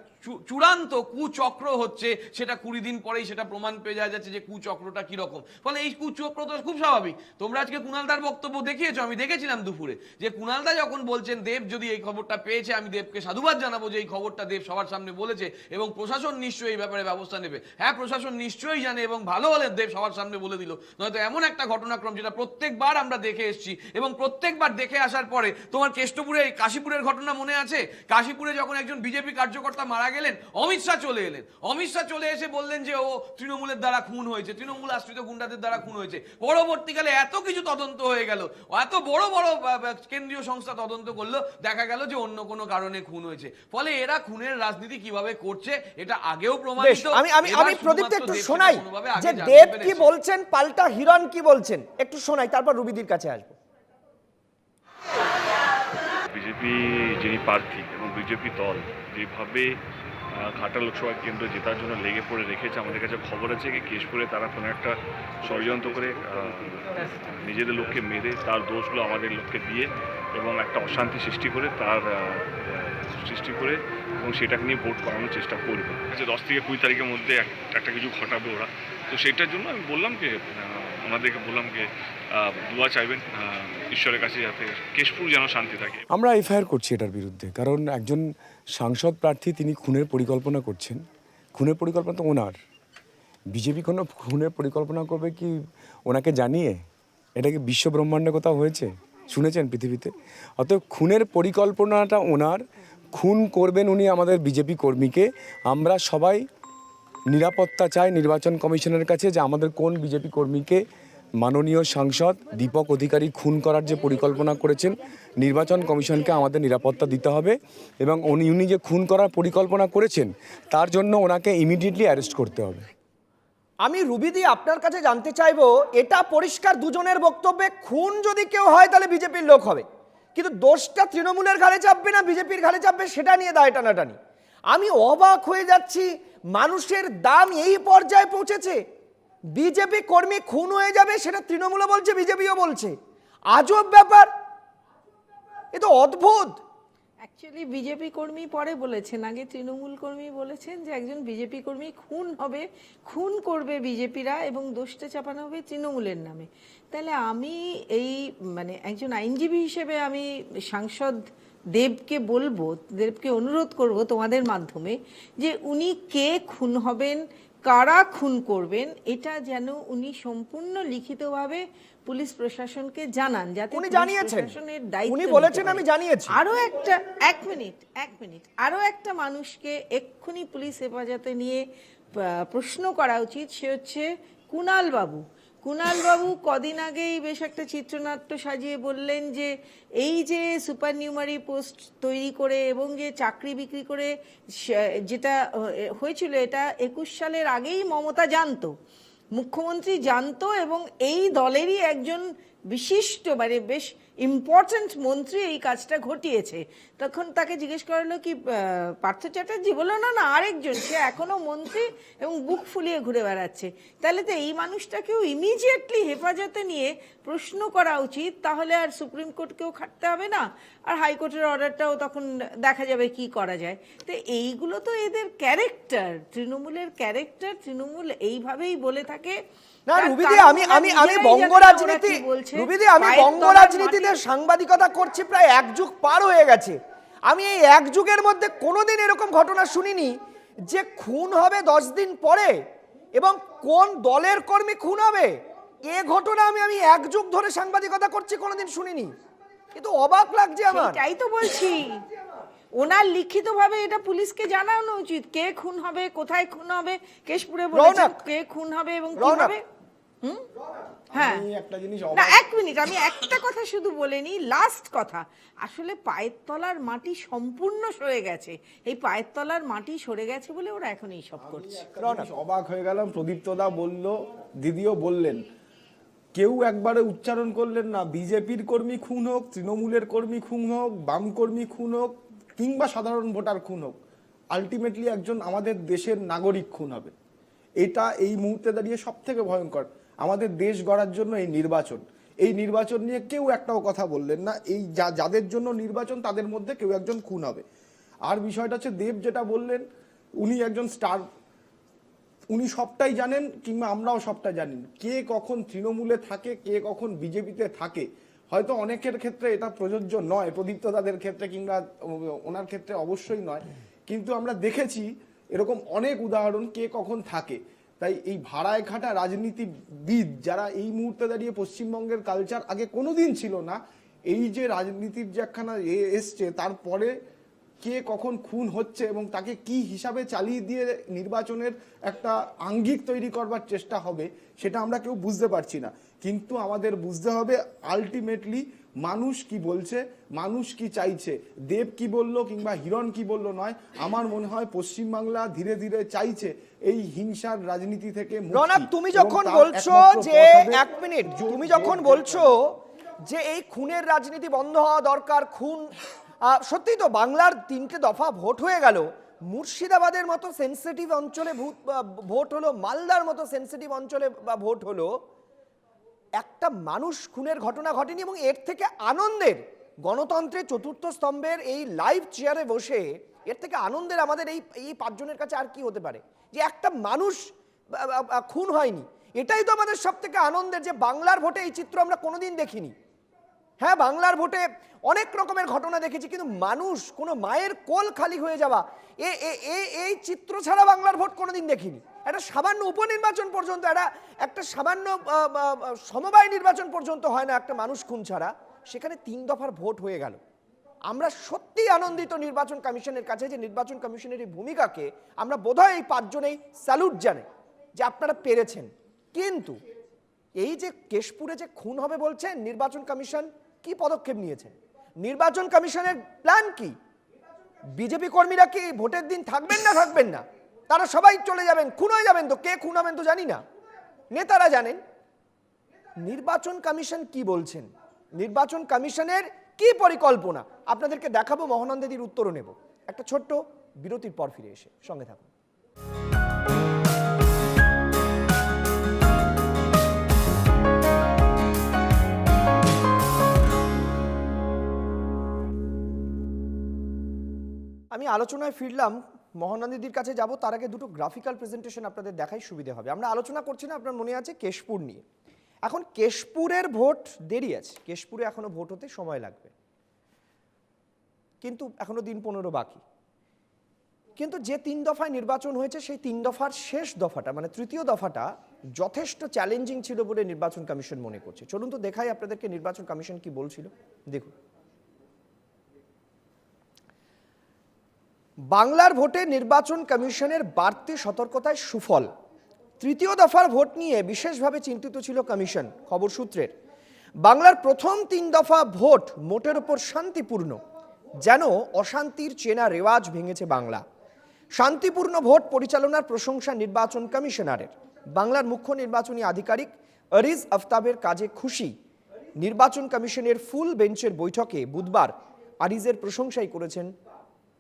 চূড়ান্ত কুচক্র হচ্ছে, সেটা 20 দিন পরেই সেটা প্রমাণ পেয়ে যাচ্ছে যে কুচক্রটা কিরকম। ফলে এই কুচক্র তো খুব স্বাভাবিক। তোমরা আজকে কুণালদার বক্তব্য দেখিয়েছো, আমি দেখেছিলাম দুপুরে, যে কুণালদা যখন বলছেন দেব যদি এই খবরটা পেয়েছে, আমি দেবকে সাধুবাদ জানাবো যে এই খবরটা দেব সবার সামনে বলেছে এবং প্রশাসন নিশ্চয়ই এই ব্যাপারে ব্যবস্থা নেবে। হ্যাঁ, প্রশাসন নিশ্চয়ই জানে এবং ভালো হলে দেব সবার সামনে বলে দিল। নয়তো এমন একটা ঘটনাক্রম যেটা প্রত্যেকবার আমরা দেখে এসেছি এবং প্রত্যেকবার দেখে আসার পরে, তোমার কেষ্টপুরে কাশীপুরের ঘটনা মনে আছে? কাশীপুরে যখন একজন বিজেপি কার্যকর্তা মারা গেলেন, অমিত শাহ চলে এলেন। অমিত শাহ চলে এসে বললেন যে ও তৃণমূলের দ্বারা খুন হয়েছে, তৃণমূল আশ্রিত গুন্ডাদের দ্বারা খুন হয়েছে। পরবর্তীকালে এত কিছু তদন্ত হয়ে গেল, এত বড় বড় কেন্দ্রীয় সংস্থা তদন্ত করলো, দেখা গেল যে অন্য কোনো কারণে খুন হয়েছে। ফলে এরা খুনের রাজনীতি কিভাবে করছে এটা আগেও প্রমাণিত। আমি প্রদীপ একটু শোনাই যে দেব কি বলছেন, পাল্টা হিরণ কি বলছেন, একটু শোনাই, তারপর রুবিদির কাছে আসবো। বিজেপি যিনি প্রার্থী এবং বিজেপি দল যেভাবে ঘাটা লোকসভা কেন্দ্র জেতার জন্য লেগে পড়ে রেখেছে, আমাদের কাছে খবর আছে কি কেশপুরে তারা কোনো একটা ষড়যন্ত্র করে নিজেদের লোককে মেরে তার দোষগুলো আমাদের লোককে দিয়ে এবং একটা অশান্তি সৃষ্টি করে এবং সেটাকে নিয়ে ভোট করানোর চেষ্টা করবে। 10 থেকে 20 তারিখের মধ্যে একটা কিছু ঘটাবে ওরা। তো সেটার জন্য আমি বললাম যে ওনাদেরকে বললাম যে দোয়া চাইবেন ঈশ্বরের কাছে যাতে কেশপুর যেন শান্তি থাকে। আমরা এফআইআর করছি এটার বিরুদ্ধে, কারণ একজন সাংসদ প্রার্থী তিনি খুনের পরিকল্পনা করছেন। খুনের পরিকল্পনা তো ওনার, বিজেপি কোনো খুনের পরিকল্পনা করবে কি ওনাকে জানিয়ে? এটা কি বিশ্ব ব্রহ্মাণ্ডে কোথাও হয়েছে শুনেছেন পৃথিবীতে? অতএব খুনের পরিকল্পনাটা ওনার, খুন করবেন উনি আমাদের বিজেপি কর্মীকে। আমরা সবাই নিরাপত্তা চাই নির্বাচন কমিশনের কাছে যে আমাদের কোন বিজেপি কর্মীকে মাননীয় সাংসদ দীপক অধিকারী খুন করার যে পরিকল্পনা করেছেন, নির্বাচন কমিশনকে আমাদের নিরাপত্তা দিতে হবে এবং উনি যে খুন করার পরিকল্পনা করেছেন তার জন্য ওনাকে ইমিডিয়েটলি অ্যারেস্ট করতে হবে। আমি রুবিদি আপনার কাছে জানতে চাইবো, এটা পরিষ্কার দুজনের বক্তব্যে খুন যদি কেউ হয় তাহলে বিজেপির লোক হবে, কিন্তু দোষটা তৃণমূলের ঘাড়ে চাপবে না বিজেপির ঘাড়ে চাপবে সেটা নিয়ে দায় টানাটানি। আমি অবাক হয়ে যাচ্ছি, মানুষের দাম এই পর্যায়ে পৌঁছেছে। বিজেপি কর্মী খুন হয়ে যাবে সেটা তৃণমূলও বলছে বিজেপিও বলছে। আজব ব্যাপার, এ তো অদ্ভুত। অ্যাকচুয়ালি বিজেপি কর্মী পরে বলেছেন, আগে তৃণমূল কর্মী বলেছেন যে একজন বিজেপি কর্মী খুন হবে, খুন করবে বিজেপিরা এবং দোষটা চাপানো হবে তৃণমূলের নামে। তাহলে আমি এই মানে একজন আইনজীবী হিসেবে আমি সাংসদ দেবকে বলবো, দেবকে অনুরোধ করব তোমাদের মাধ্যমে যে উনি কে খুন হবেন, কারা খুন করবেন, এটা যেন উনি সম্পূর্ণ লিখিতভাবে পুলিশ প্রশাসনকে জানান, যাতে উনি জানিয়েছেন, উনি বলেছেন আমি জানিয়েছি। আরো একটা এক মিনিট আরো একটা মানুষকে এক্ষুনি পুলিশ হেফাজতে নিয়ে প্রশ্ন করা উচিত, সে হচ্ছে কুণাল বাবু। কুণাল বাবু কদিন আগেই বেশ একটা চিত্রনাট্য সাজিয়ে বললেন যে এই যে সুপার নিউমারি পোস্ট তৈরি করে এবং যে চাকরি বিক্রি করে যেটা হয়েছিল, এটা 21 সালের আগেই মমতা জানতো, মুখ্যমন্ত্রী জানতো এবং এই দলেরই একজন বিশিষ্ট মানে বেশ ইম্পর্টেন্ট মন্ত্রী এই কাজটা ঘটিয়েছে। তখন তাকে জিজ্ঞেস করা হলো কি পার্থ চ্যাটার্জি, বললো না না আরেকজন, সে এখনো মন্ত্রী এবং বুক ফুলিয়ে ঘুরে বেড়াচ্ছে। তাহলে তো এই মানুষটাকেও ইমিডিয়েটলি হেফাজতে নিয়ে প্রশ্ন করা উচিত, তাহলে আর সুপ্রিম কোর্টকেও খাটতে হবে না, আর হাইকোর্টের অর্ডারটাও তখন দেখা যাবে কি করা যায়। তো এইগুলো তো এদের ক্যারেক্টার, তৃণমূলের ক্যারেক্টার, তৃণমূল এইভাবেই বলে থাকে। না রুবিদি, আমি বঙ্গ রাজনীতি, রুবিদি আমি বঙ্গ রাজনীতিতে সাংবাদিকতা করছি প্রায় 1 যুগ পার হয়ে গেছে। আমি এই 1 যুগের মধ্যে কোনোদিন এরকম ঘটনা শুনিনি যে খুন হবে 10 দিন পরে এবং কোন দলের কর্মী খুন হবে। এ ঘটনা আমি 1 যুগ ধরে সাংবাদিকতা করছি, কোনোদিন শুনিনি, কিন্তু অবাক লাগছে আমার। তাই তো বলছি, ওনার লিখিতভাবে এটা পুলিশকে জানানো উচিত, কে খুন হবে, কোথায় খুন হবে, কেশপুরে বলেছেন কে খুন হবে এবং কি হবে। হ্যাঁ না, 1 মিনিট, আমি একটা কথা শুধু বলে নিই, লাস্ট কথা। আসলে পায়ের তলার মাটি সম্পূর্ণ সরে গেছে, এই পায়ের তলার মাটি সরে গেছে বলে ওরা এখন এই সব করছে। অবাক হয়ে গেলাম, প্রদীপ্তদা বলল, দিদিও বললেন, কেউ একবারে উচ্চারণ করলেন না বিজেপির কর্মী খুন হোক, তৃণমূলের কর্মী খুন হোক, বাম কর্মী খুন হোক কিংবা সাধারণ ভোটার খুন হোক, আলটিমেটলি একজন আমাদের দেশের নাগরিক খুন হবে। এটা এই মুহূর্তে দাঁড়িয়ে সব থেকে ভয়ঙ্কর। আমাদের দেশ গড়ার জন্য এই নির্বাচন নিয়ে কেউ একটাও কথা বললেন না। এই যাদের জন্য নির্বাচন তাদের মধ্যে কেউ একজন খুন হবে। আর বিষয়টা হচ্ছে দেব যেটা বললেন, উনি একজন স্টার, উনি সবটাই জানেন কিংবা আমরাও সবটা জানি, কে কখন তৃণমূলে থাকে, কে কখন বিজেপিতে থাকে। হয়তো অনেকের ক্ষেত্রে এটা প্রযোজ্য নয়, প্রদীপ্তদাদের ক্ষেত্রে কিংবা ওনার ক্ষেত্রে অবশ্যই নয়, কিন্তু আমরা দেখেছি এরকম অনেক উদাহরণ কে কখন থাকে। তাই এই ভাড়ায় খাটা রাজনীতিবিদ যারা এই মুহূর্তে দাঁড়িয়ে পশ্চিমবঙ্গের কালচার আগে কোনোদিন ছিল না, এই যে রাজনীতির যে একখানা এসছে, তারপরে কে কখন খুন হচ্ছে এবং তাকে কি হিসাবে চালিয়ে দিয়ে নির্বাচনের একটা আঙ্গিক তৈরি করবার চেষ্টা হবে, সেটা আমরা কেউ বুঝতে পারছি না। কিন্তু আমাদের বুঝতে হবে আলটিমেটলি মানুষ কি বলছে, মানুষ কি চাইছে। দেব কি বললো কিংবা হিরণ কি বললো নয়, আমার মনে হয় পশ্চিমবাংলা ধীরে ধীরে চাইছে এই হিংসার রাজনীতি থেকে মুক্তি। তুমি যখন বলছো যে 1 মিনিট, তুমি যখন বলছো যে এই খুনের রাজনীতি বন্ধ হওয়া দরকার, খুন সত্যি তো বাংলার 3টে দফা ভোট হয়ে গেল, মুর্শিদাবাদের মতো সেন্সিটিভ অঞ্চলে ভোট হলো, মালদার মতো সেন্সিটিভ অঞ্চলে ভোট হলো, একটা মানুষ খুনের ঘটনা ঘটেনি। এবং এর থেকে আনন্দের, গণতন্ত্রের 4র্থ স্তম্ভের এই লাইভ চেয়ারে বসে এর থেকে আনন্দের আমাদের এই 5 জনের কাছে আর কি হতে পারে যে একটা মানুষ খুন হয়নি। এটাই তো আমাদের সব থেকে আনন্দের, যে বাংলার ভোটে এই চিত্র আমরা কোনোদিন দেখিনি। হ্যাঁ, বাংলার ভোটে অনেক রকমের ঘটনা দেখেছি, কিন্তু মানুষ, কোনো মায়ের কোল খালি হয়ে যাওয়া, এই চিত্র ছাড়া বাংলার ভোট কোনোদিন দেখিনি। একটা সামান্য উপনির্বাচন পর্যন্ত, একটা সামান্য সমবায় নির্বাচন পর্যন্ত হয় না একটা মানুষ খুন ছাড়া, সেখানে 3 দফার ভোট হয়ে গেল। আমরা সত্যি আনন্দিত নির্বাচন কমিশনের কাছে, যে নির্বাচন কমিশনের এই ভূমিকাকে আমরা বোধহয় এই 5 জনেই স্যালুট জানাই যে আপনারা পেরেছেন। কিন্তু এই যে কেশপুরে যে খুন হবে বলছেন, নির্বাচন কমিশন কি পদক্ষেপ নিয়েছেন? নির্বাচন কমিশনের প্ল্যান কি? বিজেপি কর্মীরা কি ভোটের দিন থাকবেন না থাকবেন না? তারা সবাই চলে যাবেন, খুন হয়ে যাবেন। তো কে খুন হবেন তো জানি না, নেতারা জানেন। নির্বাচন কমিশন কি বলছেন, নির্বাচন কমিশনের কি পরিকল্পনা, আপনাদেরকে দেখাবো, মহানন্দাদির উত্তরও নেব একটা ছোট্ট বিরতির পর ফিরে এসে। সঙ্গে থাকুন। আমি আলোচনায় ফিরলাম, মহানন্দিদির কাছে যাব, তার আগে দুটো গ্রাফিক্যাল প্রেজেন্টেশন আপনাদের দেখাই সুবিধে হবে। আমরা আলোচনা করছি না, আপনার মনে আছে, কেশপুর নিয়ে। এখন কেশপুরের ভোট দেরি আছে, কেশপুরে এখনো ভোট হতে সময় লাগবে, কিন্তু এখনো দিন 15 বাকি। কিন্তু যে 3 দফায় নির্বাচন হয়েছে, সেই 3 দফার শেষ দফাটা, মানে তৃতীয় দফাটা যথেষ্ট চ্যালেঞ্জিং ছিল বলে নির্বাচন কমিশন মনে করছে। চলুন তো দেখাই আপনাদেরকে নির্বাচন কমিশন কি বলছিল। দেখুন, বাংলার ভোটে নির্বাচন কমিশনের বাড়তি সতর্কতায় সুফল। তৃতীয় দফার ভোট নিয়ে বিশেষভাবে চিন্তিত ছিল কমিশন। খবর সূত্রের, বাংলার প্রথম 3 দফা ভোট মোটের ওপর শান্তিপূর্ণ, যেন অশান্তির চেনা রেওয়াজ ভেঙেছে বাংলা। শান্তিপূর্ণ ভোট পরিচালনার প্রশংসা নির্বাচন কমিশনারের। বাংলার মুখ্য নির্বাচনী আধিকারিক আরিজ আফতাবের কাজে খুশি। নির্বাচন কমিশনের ফুল বেঞ্চের বৈঠকে বুধবার আরিজের প্রশংসাই করেছেন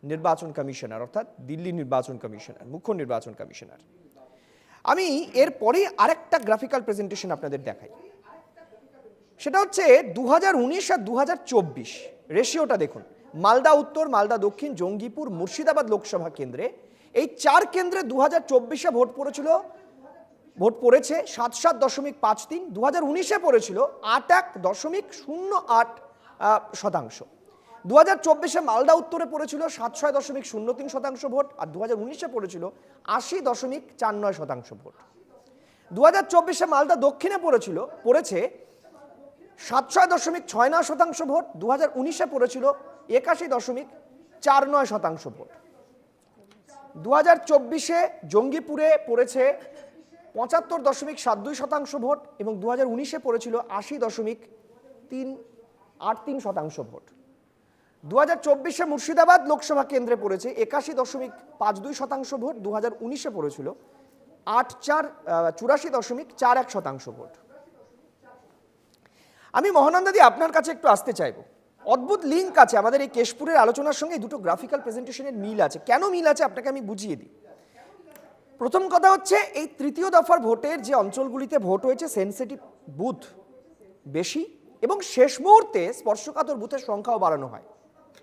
নির্বাচন কমিশনার, অর্থাৎ দিল্লি নির্বাচন কমিশনার, মুখ্য নির্বাচন কমিশনার। আমি এরপরেই আরেকটা গ্রাফিক্যাল প্রেজেন্টেশন আপনাদের দেখাই, সেটা হচ্ছে 2019 আর 2024 রেশিওটা দেখুন। মালদা উত্তর, মালদা দক্ষিণ, জঙ্গিপুর, মুর্শিদাবাদ লোকসভা কেন্দ্রে, এই 4 কেন্দ্রে 2024-এ ভোট পড়েছে 77.53, 2019-এ পড়েছিল 81.08%। 2024-এ মালদা উত্তরে পড়েছিল 76.03% ভোট, আর 2019-এ পড়েছিল 80.49% ভোট। 2024-এ মালদা দক্ষিণে পড়েছে 77.69% ভোট, 2019-এ পড়েছিল 81.49% ভোট। 2024-এ জঙ্গিপুরে পড়েছে 75.72% ভোট, এবং 2019-এ পড়েছিল 80.383% ভোট। 2024-এ মুর্শিদাবাদ লোকসভা কেন্দ্রে পড়েছে 81.52% ভোট, 2019-এ পড়েছিল 84.41% ভোট। আমি মহানন্দাদি আপনার কাছে একটু আসতে চাইব। অদ্ভুত লিঙ্ক আছে আমাদের এই কেশপুরের আলোচনার সঙ্গে, দুটো গ্রাফিক্যাল প্রেজেন্টেশনের মিল আছে। কেন মিল আছে আপনাকে আমি বুঝিয়ে দিই। প্রথম কথা হচ্ছে, এই তৃতীয় দফার ভোটের যে অঞ্চলগুলিতে ভোট হয়েছে, সেনসিটিভ বুথ বেশি, এবং শেষ মুহূর্তে স্পর্শকাতর বুথের সংখ্যাও বাড়ানো হয়,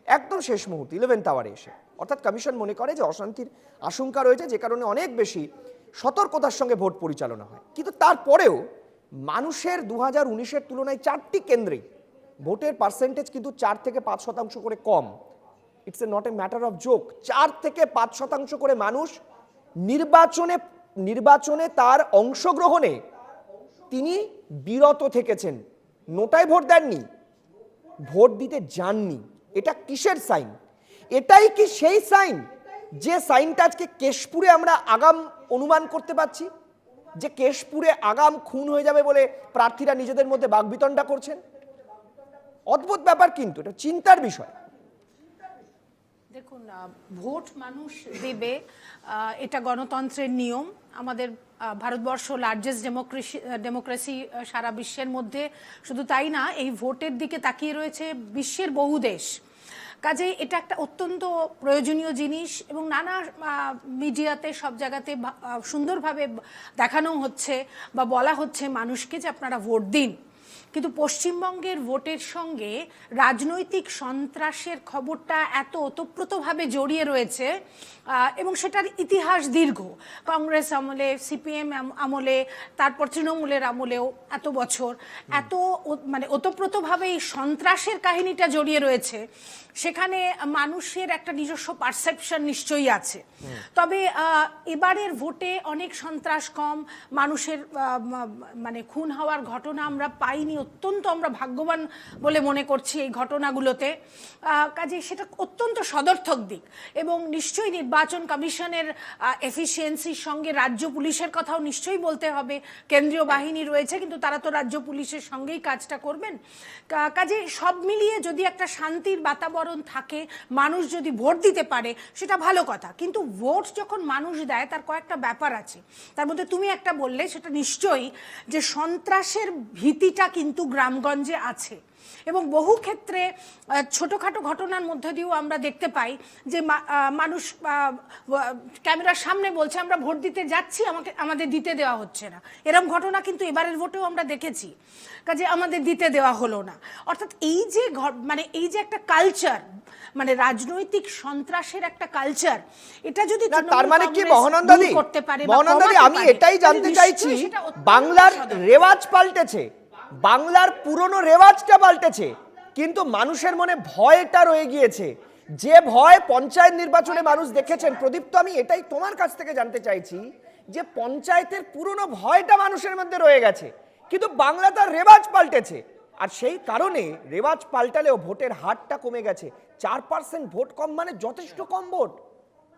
একদম শেষ মুহূর্তে 11th আওয়ারে এসে। অর্থাৎ কমিশন মনে করে যে অশান্তির আশঙ্কা রয়েছে, যে কারণে অনেক বেশি সতর্কতার সঙ্গে ভোট পরিচালনা হয়। কিন্তু তারপরেও মানুষের 2019-এর তুলনায় 4টি কেন্দ্রে ভোটের পার্সেন্টেজ কিন্তু 4 থেকে 5% করে কম। It's a not a matter of joke. 4 থেকে 5% করে মানুষ নির্বাচনে তার অংশগ্রহণে তিনি বিরত থেকেছেন, নোটায় ভোট দেননি, ভোট দিতে যাননি। এটা কিসের সাইন? এটাই কি সেই সাইন যে সাইনটা আজকে কেশপুরে আমরা আগাম অনুমান করতে পারছি, যে কেশপুরে আগাম খুন হয়ে যাবে বলে প্রার্থীরা নিজেদের মধ্যে বাকবিতণ্ডা করছেন? অদ্ভুত ব্যাপার, কিন্তু এটা চিন্তার বিষয়। দেখুন, ভোট মানুষ দেবে, এটা গণতন্ত্রের নিয়ম। আমাদের ভারতবর্ষ লার্জেস্ট ডেমোক্রেসি সারা বিশ্বের মধ্যে। শুধু তাই না, এই ভোটের দিকে তাকিয়ে রয়েছে বিশ্বের বহু দেশ। কাজেই এটা একটা অত্যন্ত প্রয়োজনীয় জিনিস, এবং নানা মিডিয়াতে সব জায়গাতে সুন্দরভাবে দেখানো হচ্ছে বা বলা হচ্ছে মানুষকে যে আপনারা ভোট দিন। কিন্তু পশ্চিমবঙ্গের ভোটের সঙ্গে রাজনৈতিক সন্ত্রাসের খবরটা এত ওতপ্রোতভাবে জড়িয়ে রয়েছে এবং সেটার ইতিহাস দীর্ঘ। কংগ্রেস আমলে, সিপিএম আমলে, তারপর তৃণমূলের আমলেও এত বছর এত মানে ওতপ্রোতভাবে এই সন্ত্রাসের কাহিনীটা জড়িয়ে রয়েছে, সেখানে মানুষের একটা নিজস্ব পারসেপশন নিশ্চয়ই আছে। তবে এবারের ভোটে অনেক সন্ত্রাস কম, মানুষের মানে খুন হওয়ার ঘটনা আমরা পাইনি, অত্যন্ত আমরা ভাগ্যবান বলে মনে করছি এই ঘটনাগুলোতে। কাজে সেটা অত্যন্ত সদর্থক দিক এবং নিশ্চয়ই নির্বাচন কমিশনের এফিসিয়েন্সির সঙ্গে রাজ্য পুলিশের কথাও নিশ্চয়ই বলতে হবে। কেন্দ্রীয় বাহিনী রয়েছে কিন্তু তারা তো রাজ্য পুলিশের সঙ্গেই কাজটা করবেন। কাজে সব মিলিয়ে যদি একটা শান্তির বাতাবরণ থাকে, মানুষ যদি ভোট দিতে পারে সেটা ভালো কথা। কিন্তু ভোট যখন মানুষ দেয় তার কয়েকটা ব্যাপার আছে, তার মধ্যে তুমি একটা বললে সেটা নিশ্চয়ই যে সন্ত্রাসের ভীতিটা কিন্তু গ্রামগঞ্জে আছে এবং বহু ক্ষেত্রে ছোটোখাটো ঘটনার মধ্যে দিয়েও আমরা দেখতে পাই যে মানুষ ক্যামেরার সামনে বলছে আমরা ভোট দিতে যাচ্ছি, আমাদের দিতে দেওয়া হচ্ছে না। এরকম ঘটনা কিন্তু এবারের ভোটেও আমরা দেখেছি, কাজে আমাদের দিতে দেওয়া হলো না। অর্থাৎ এই যে মানে এই যে একটা কালচার, মানে রাজনৈতিক সন্ত্রাসের একটা কালচার, এটা যদি তার মানে কি মহানন্দাদি, আমি এটাই জানতে চাইছি, বাংলার রেওয়াজ পাল্টেছে, বাংলার পুরনো রেওয়াজটা পাল্টেছে, কিন্তু মানুষের মনে ভয়টা রয়ে গিয়েছে। যে ভয় পঞ্চায়েত নির্বাচনে মানুষ দেখেছেন, প্রদীপ, তো আমি এটাই তোমার কাছ থেকে জানতে চাইছি যে পঞ্চায়েতের পুরনো ভয়টা মানুষের মধ্যে রয়ে গেছে, কিন্তু বাংলা তার রেওয়াজ পাল্টেছে, আর সেই কারণে রেওয়াজ পাল্টালেও ভোটের হারটা কমে গেছে। 4% ভোট কম মানে যথেষ্ট কম ভোট,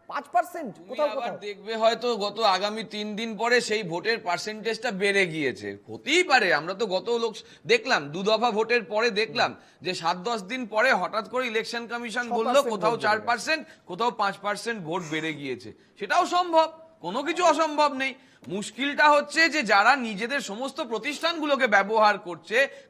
5% কোথাও কোথাও দেখবে হয়তো গত আগামী 3 দিন পরে সেই ভোটের পার্সেন্টেজটা বেড়ে গিয়েছে, হতেই পারে। আমরা তো গত লোক দেখলাম 2 দফা ভোটের পরে দেখলাম যে 7-10 দিন পরে হঠাৎ করে ইলেকশন কমিশন বললো কোথাও 4%, কোথাও 5% ভোট বেড়ে গিয়েছে। সেটাও সম্ভব, কোনো কিছু অসম্ভব নেই। মুশকিলটা হচ্ছে যে যারা নিজেদের সমস্ত প্রতিষ্ঠানগুলোকে ব্যবহার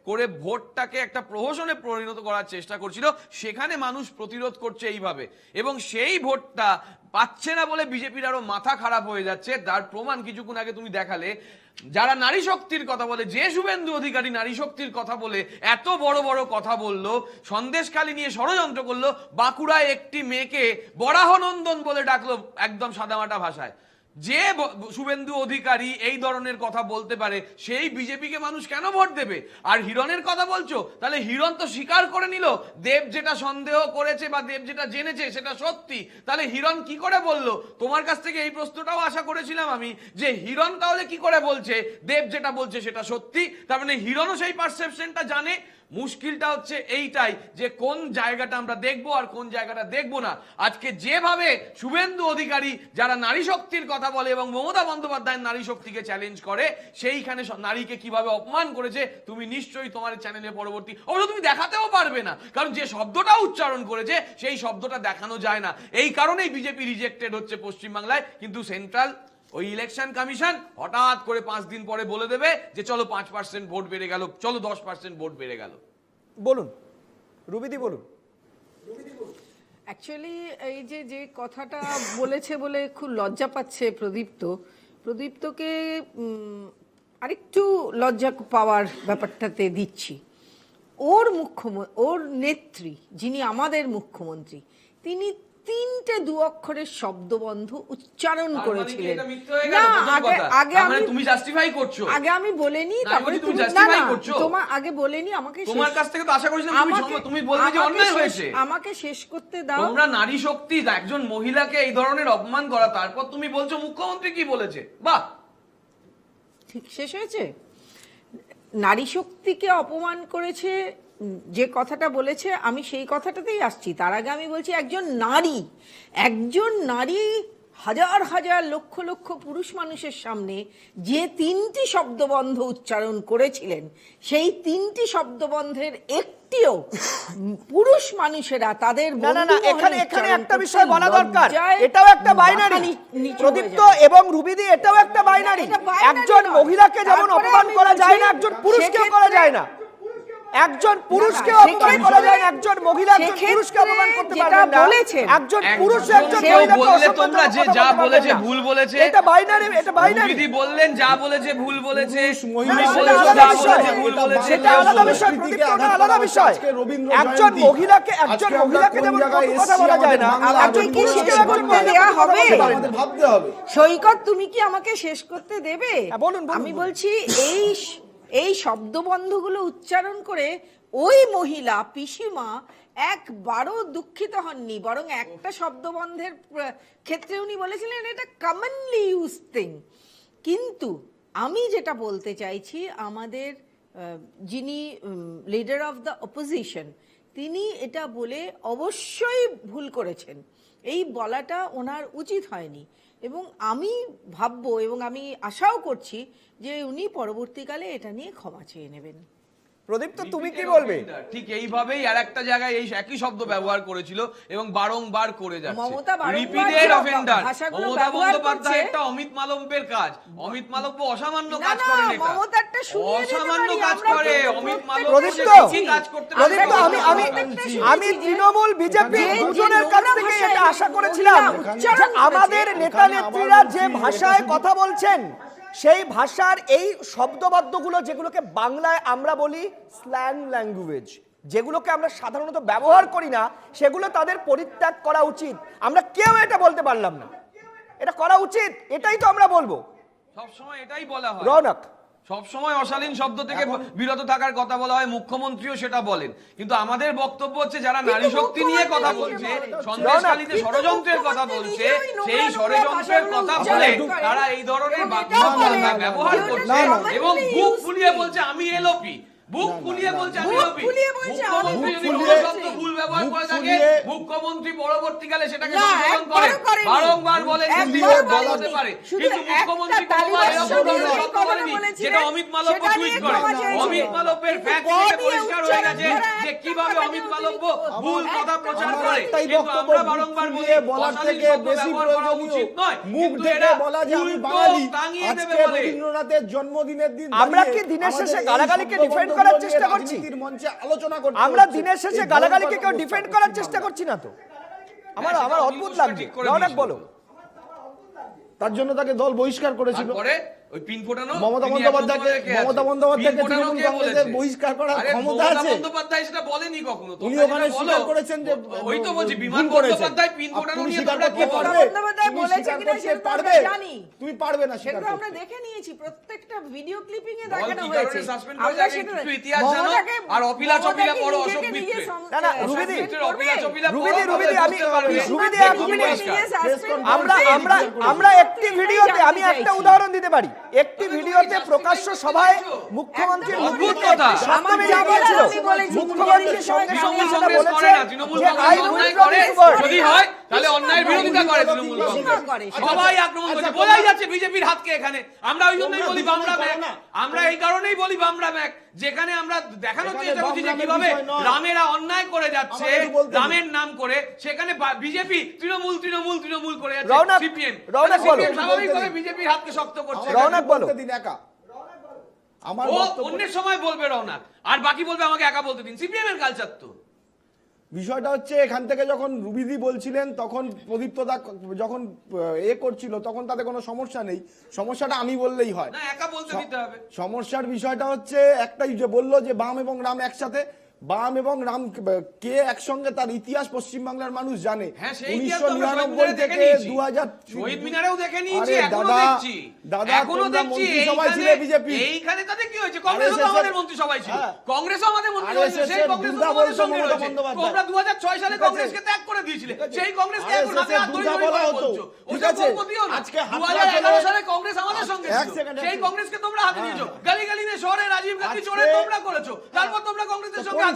করে ভোটটাকে একটা প্রহসনে পরিণত করার চেষ্টা করছিল, সেখানে মানুষ প্রতিরোধ করছে এইভাবে, এবং সেই ভোটটা পাচ্ছে না বলে বিজেপির আরো মাথা খারাপ হয়ে যাচ্ছে। তার প্রমাণ কিছুক্ষণ আগে তুমি দেখালে, যারা নারী শক্তির কথা বলে, যে শুভেন্দু অধিকারী নারী শক্তির কথা বলে এত বড় বড় কথা বললো, সন্দেশখালী নিয়ে ষড়যন্ত্র করলো, বাঁকুড়ায় একটি মেয়েকে বরাহনন্দন বলে ডাকলো একদম সাদামাটা ভাষায়। যে শুভেন্দু অধিকারী এই ধরনের কথা বলতে পারে, সেই বিজেপিকে মানুষ কেন ভোট দেবে? আর হিরণের কথা বলছো, তাহলে হিরণ তো স্বীকার করে নিল দেব যেটা সন্দেহ করেছে বা দেব যেটা জেনেছে সেটা সত্যি, তাহলে হিরণ কি করে বললো? তোমার কাছ থেকে এই প্রশ্নটাও আশা করেছিলাম আমি, যে হিরণ তাহলে কি করে বলছে দেব যেটা বলছে সেটা সত্যি? তার মানে হিরণও সেই পারসেপশনটা জানে। মুশকিলটা হচ্ছে এইটাই যে কোন জায়গাটা আমরা দেখবো আর কোন জায়গাটা দেখবো না। আজকে যেভাবে শুভেন্দু অধিকারী যারা নারী শক্তির কথা বলে এবং মমতা বন্দ্যোপাধ্যায়ের নারী শক্তিকে চ্যালেঞ্জ করে, সেইখানে নারীকে কিভাবে অপমান করেছে তুমি নিশ্চয়ই তোমার চ্যানেলে পরবর্তী অবশ্য তুমি দেখাতেও পারবে না, কারণ যে শব্দটা উচ্চারণ করেছে সেই শব্দটা দেখানো যায় না। এই কারণেই বিজেপি রিজেক্টেড হচ্ছে পশ্চিমবাংলায়। কিন্তু সেন্ট্রাল ওই ইলেকশন কমিশন হঠাৎ করে 5 দিন পরে বলে দেবে যে চলো 5% ভোট বেড়ে গেল, চলো 10% ভোট বেড়ে গেল। বলুন রুবিদি, বলুন। অ্যাকচুয়ালি এই যে কথাটা বলেছে বলে খুব লজ্জা পাচ্ছে প্রদীপ্তকে আরেকটু লজ্জা পাওয়ার ব্যাপারটাতে দিচ্ছি। ওর নেত্রী যিনি আমাদের মুখ্যমন্ত্রী, তিনি 3টে 2 অক্ষরের শব্দবন্ধ উচ্চারণ করেছিলেন। না, আগে তুমি জাস্টিফাই করছো, আগে আমি বলিনি, তারপরে তুমি জাস্টিফাই করছো। তোমার আগে বলিনি, আমাকে তোমার কাছ থেকে তো আশা করেছিলাম তুমি বলবে যে অন্যায় হয়েছে। আমাকে শেষ করতে দাও। তোমরা নারী শক্তি, একজন মহিলাকে এই ধরনের অপমান করা, তারপর তুমি বলছো মুখ্যমন্ত্রী কি বলেছে। বাহ, ঠিক শেষ হয়েছে। নারী শক্তিকে অপমান করেছে, যে কথাটা বলেছে আমি সেই কথাটাতেই আসছি। তার আগে আমি বলছি একজন নারী হাজার হাজার লক্ষ লক্ষ পুরুষ মানুষের সামনে যে 3টি শব্দবন্ধ উচ্চারণ করেছিলেন, সেই 3টি শব্দবন্ধের একটিও পুরুষ মানুষেরা তাদের এখানে একটা বিষয় বলা দরকার, এটাও একটা বাইনারি প্রদীপ্ত এবং রুবিদি, এটাও একটা বাইনারি। একজন মহিলাকে যেমন অপমান করা যায় না, একজন পুরুষকেও করা যায় না। একজন পুরুষকে অপমান করা যায় না, একজন মহিলা একজন পুরুষকে অপমান করতে পারবেন না। একজন পুরুষ একজন মহিলাকে বললে অসম্মান তোমরা যে করার যা কথা বলেছে বলবেন না। ভুল বলেছে, এটা বাইনারি, এটা বাইনারি। দিদি বললেন যা বলেছে ভুল বলেছে, তুমি না, সেটা বলেছো আলাদা যা বিষয়। বলেছে ভুল বলেছে। সেটা আলাদা বিষয়, প্রদীপ, ওটা আলাদা বিষয়। একজন মহিলাকে যেমন কটু কথা বলা যায় না, একজন পুরুষকে একজন মহিলাকে হবে ভাবতে হবে। সৈকত, তুমি কি আমাকে শেষ করতে দেবে? বলুন, বলুন, আমি বলুন। বলছি এই শব্দবন্ধগুলো উচ্চারণ করে ওই মহিলা পিসিমা একবারও দুঃখিত হননি, বরং একটা শব্দবন্ধের ক্ষেত্রে উনি বলেছিলেন এটা কমনলি ইউজ থিং। কিন্তু আমি যেটা বলতে চাইছি, আমাদের যিনি লিডার অফ দ্য অপোজিশন, তিনি এটা বলে অবশ্যই ভুল করেছেন। এই বলাটা ওনার উচিত হয়নি, এবং আমি ভাববো এবং আমি আশাও করছি যে উনি পরবর্তীকালে এটা নিয়ে ক্ষমা চেয়ে নেবেন। প্রদীপ, তো তুমি কি বলবে? ঠিক এইভাবেই আর একটা জায়গায় এই একই শব্দ ব্যবহার করেছিল এবং বারংবার করে যাচ্ছে। মমতা বারংবার রিপিটেড অফেন্ডার। ভাষাগুলো মমতা ব্যবহার বন্দ্যোপাধ্যায় করছে। একটা অমিত মালব্যের কাজ। অমিত মালব্য অসামান্য না, কাজ না, করেন এটা। মমতারটা শুনিয়ে দিতে অসামান্য পারি, কাজ আমরা করে প্রত্যেক- অমিত মালব্য। প্রদীপ সে তো, বেশি কাজ করতে প্রদীপ তো, পারে। আমি তৃণমূল বিজেপি দুজনের কাছ থেকে এটা আশা করেছিলাম যে আমাদের নেতা নেত্রীরা যে ভাষায় কথা বলছেন, সেই ভাষার এই শব্দবাদ্যগুলো, যেগুলোকে বাংলায় আমরা বলি স্ল্যাং ল্যাঙ্গুয়েজ, যেগুলোকে আমরা সাধারণত ব্যবহার করি না, সেগুলো তাদের পরিত্যাগ করা উচিত। আমরা কেউ এটা বলতে পারলাম না, এটা করা উচিত, এটাই তো আমরা বলবো। সবসময় এটাই বলা হয়। রৌনক, সবসময় অশালীন শব্দ থেকে বিরত থাকার কথা বলা হয়, মুখ্যমন্ত্রীও সেটা বলেন। কিন্তু আমাদের বক্তব্য হচ্ছে যারা নারী শক্তি নিয়ে কথা বলছে, সন্দেশখালীতে ষড়যন্ত্রের কথা বলছে, সেই ষড়যন্ত্রের কথা বলে তারা এই ধরনের ব্যবহার করছে এবং বুক ফুলিয়ে বলছে আমি এলওপি, বুক ফুলিয়ে বলছে আমি এলওপি। মুখ্যমন্ত্রী যদি কোনো শব্দ ভুল ব্যবহার করে থাকে, মুখ্যমন্ত্রী পরবর্তীকালে সেটাকে সংশোধন করেন, বারংবার বলেন হতে পারে, কিন্তু মুখ্যমন্ত্রী কোনোবার এরকম ধরনের শব্দ বলেনি যেটা অমিত মালব্য টুইট করে। অমিত মালব্যের ফ্যাক্ট থেকে পরিষ্কার হয়ে গেছে যে কিভাবে অমিত মালব্য ভুল কথা প্রচার করে। কিন্তু আমরা বারংবার বলি বলার অশালীন থেকে শব্দ বেশি ব্যবহার করা উচিত নয়, মুখ কিন্তু থেকে এরা বলা যে আমি উল্টো বাঙালি, টাঙিয়ে দেবে আজকে বলে। রবীন্দ্রনাথের জন্মদিনের দিন আমরা কি দিনের শেষে গালাগালিকে ডিফেন্ড করার চেষ্টা করছি? মঞ্চে আলোচনা করতে আমরা হচ্ছে। দিনের শেষে এই গালাগালিকে কেউ ভয়ঙ্কর ডিফেন্ড অবস্থা করার চেষ্টা করছি না তো। আমার অদ্ভুত লাগছে। রৌনক, বলো। তার জন্য তাকে দল বহিষ্কার করেছিল। তারপরে ওই পিন ফোটানো মমতা বন্দ্যোপাধ্যায়কে তৃণমূল কংগ্রেসের বহিষ্কার করার ক্ষমতা আছে? বন্দ্যোপাধ্যায় সেটা বলেনি কখনো। উনি ওখানে স্বীকার করেছেন যে ওই তো বলছি বিমান ভুল করেছেন। বন্দ্যোপাধ্যায় পিন ফোটানো তুমি নিয়ে স্বীকার তোমরা কি করতে বলো? পারবে? বন্দ্যোপাধ্যায় তুমি বলেছে স্বীকার কিনা করতে সেটা তো পারবে? আমরা জানি। তুমি পারবে না স্বীকার সেটা আমরা করতে। দেখে নিয়েছি, প্রত্যেকটা ভিডিও ক্লিপিং এ দল দেখানো কি হয়েছে। কারণে সাসপেন্ড করে আমরা যাকে সেটা একটু ইতিহাস জানো আর অপিলা চপিলা পড়ো অশোক মিত্রে। না, না, রুবিদি, অপিলা চপিলা রুবিদি, পড়ো, রুবিদি, আমি বুঝতে পারবে। রুবিদি, এক খুব মিনিট। পরিষ্কার। আমরা একটি ভিডিওতে, আমি একটা উদাহরণ দিতে পারি, একটি ভিডিওতে প্রকাশ্য সভায় মুখ্যমন্ত্রীর অদ্ভুত কথা। শব্দ বেরিয়ে গিয়েছিল। মুখ্যমন্ত্রী সঙ্গে সঙ্গে তৃণমূল সেটা কংগ্রেস করে বলেছেন না, তৃণমূল যে কংগ্রেস I অন্যায় withdraw করে, this word। যদি হয় তাহলে অন্যায়ের বিরোধিতা করে তৃণমূল কংগ্রেস। সবাই আক্রমণ করছে, বোঝাই যাচ্ছে বিজেপির হাতকে এখানে। আমরা ওই জন্যই বলি বামরা ব্যাক, আমরা এই কারণেই বলি বামরা ব্যাক, যেখানে আমরা দেখানোর চেষ্টা করছি যে কিভাবে রামেরা অন্যায় করে যাচ্ছে রামের নাম করে, সেখানে বিজেপি তৃণমূল তৃণমূল তৃণমূল করে যাচ্ছে। রৌনক, সিপিএম রৌনক বলো। স্বাভাবিকভাবে বিজেপির হাতকে শক্ত করছে। রৌনক বলো। দিন একা আমার ও বক্তব্য- অন্যের সময় বলবে রৌনক, আর বাকি বলবে আমাকে একা বলতে দিন। সিপিএম এর কালচার তো। বিষয়টা হচ্ছে এখান থেকে যখন রুবিদি বলছিলেন তখন প্রদীপ্তদা যখন করছিল তখন তাতে কোনো সমস্যা নেই, সমস্যাটা আমি বললেই হয়। না, একা বলতে দিতে হবে। সমস্যার বিষয়টা হচ্ছে একটাই, যে বললো যে বাম এবং রাম একসাথে, বাম এবং রাম কে একসঙ্গে তার ইতিহাস পশ্চিমবাংলার মানুষ জানে। হ্যাঁ, সেই ইতিহাস তো আমরা 1999 শহীদ থেকে মিনারে দেখে 2000 শহীদ মিনারেও দেখে নিয়েছি, আরে এখনো দাদা, দেখছি। দাদা, এখনো তোমরা দেখছি মন্ত্রিসভায় ছিলে বিজেপি। এইখানে তাতে কি হয়েছে? কংগ্রেসও তো আমাদের মন্ত্রিসভায় ছিল, কংগ্রেসও আমাদের মন্ত্রিসভায় ছিল, সেই কংগ্রেস তো আমাদের সঙ্গে রয়েছে। তোমরা 2006 সালে কংগ্রেসকে ত্যাগ করে দিয়েছিলে, সেই কংগ্রেসকে এখন হাতে হাত ধরে ধরে বলছো। ওটা বলবো না। 2011 সালে কংগ্রেস আমাদের সঙ্গে ছিল, সেই কংগ্রেসকে তোমরা হাতে নিয়েছো। গালি গালিনে শহরে রাজীব গান্ধী চড়ে তোমরা করেছো, তারপর তোমরা কংগ্রেসের সঙ্গে আছো।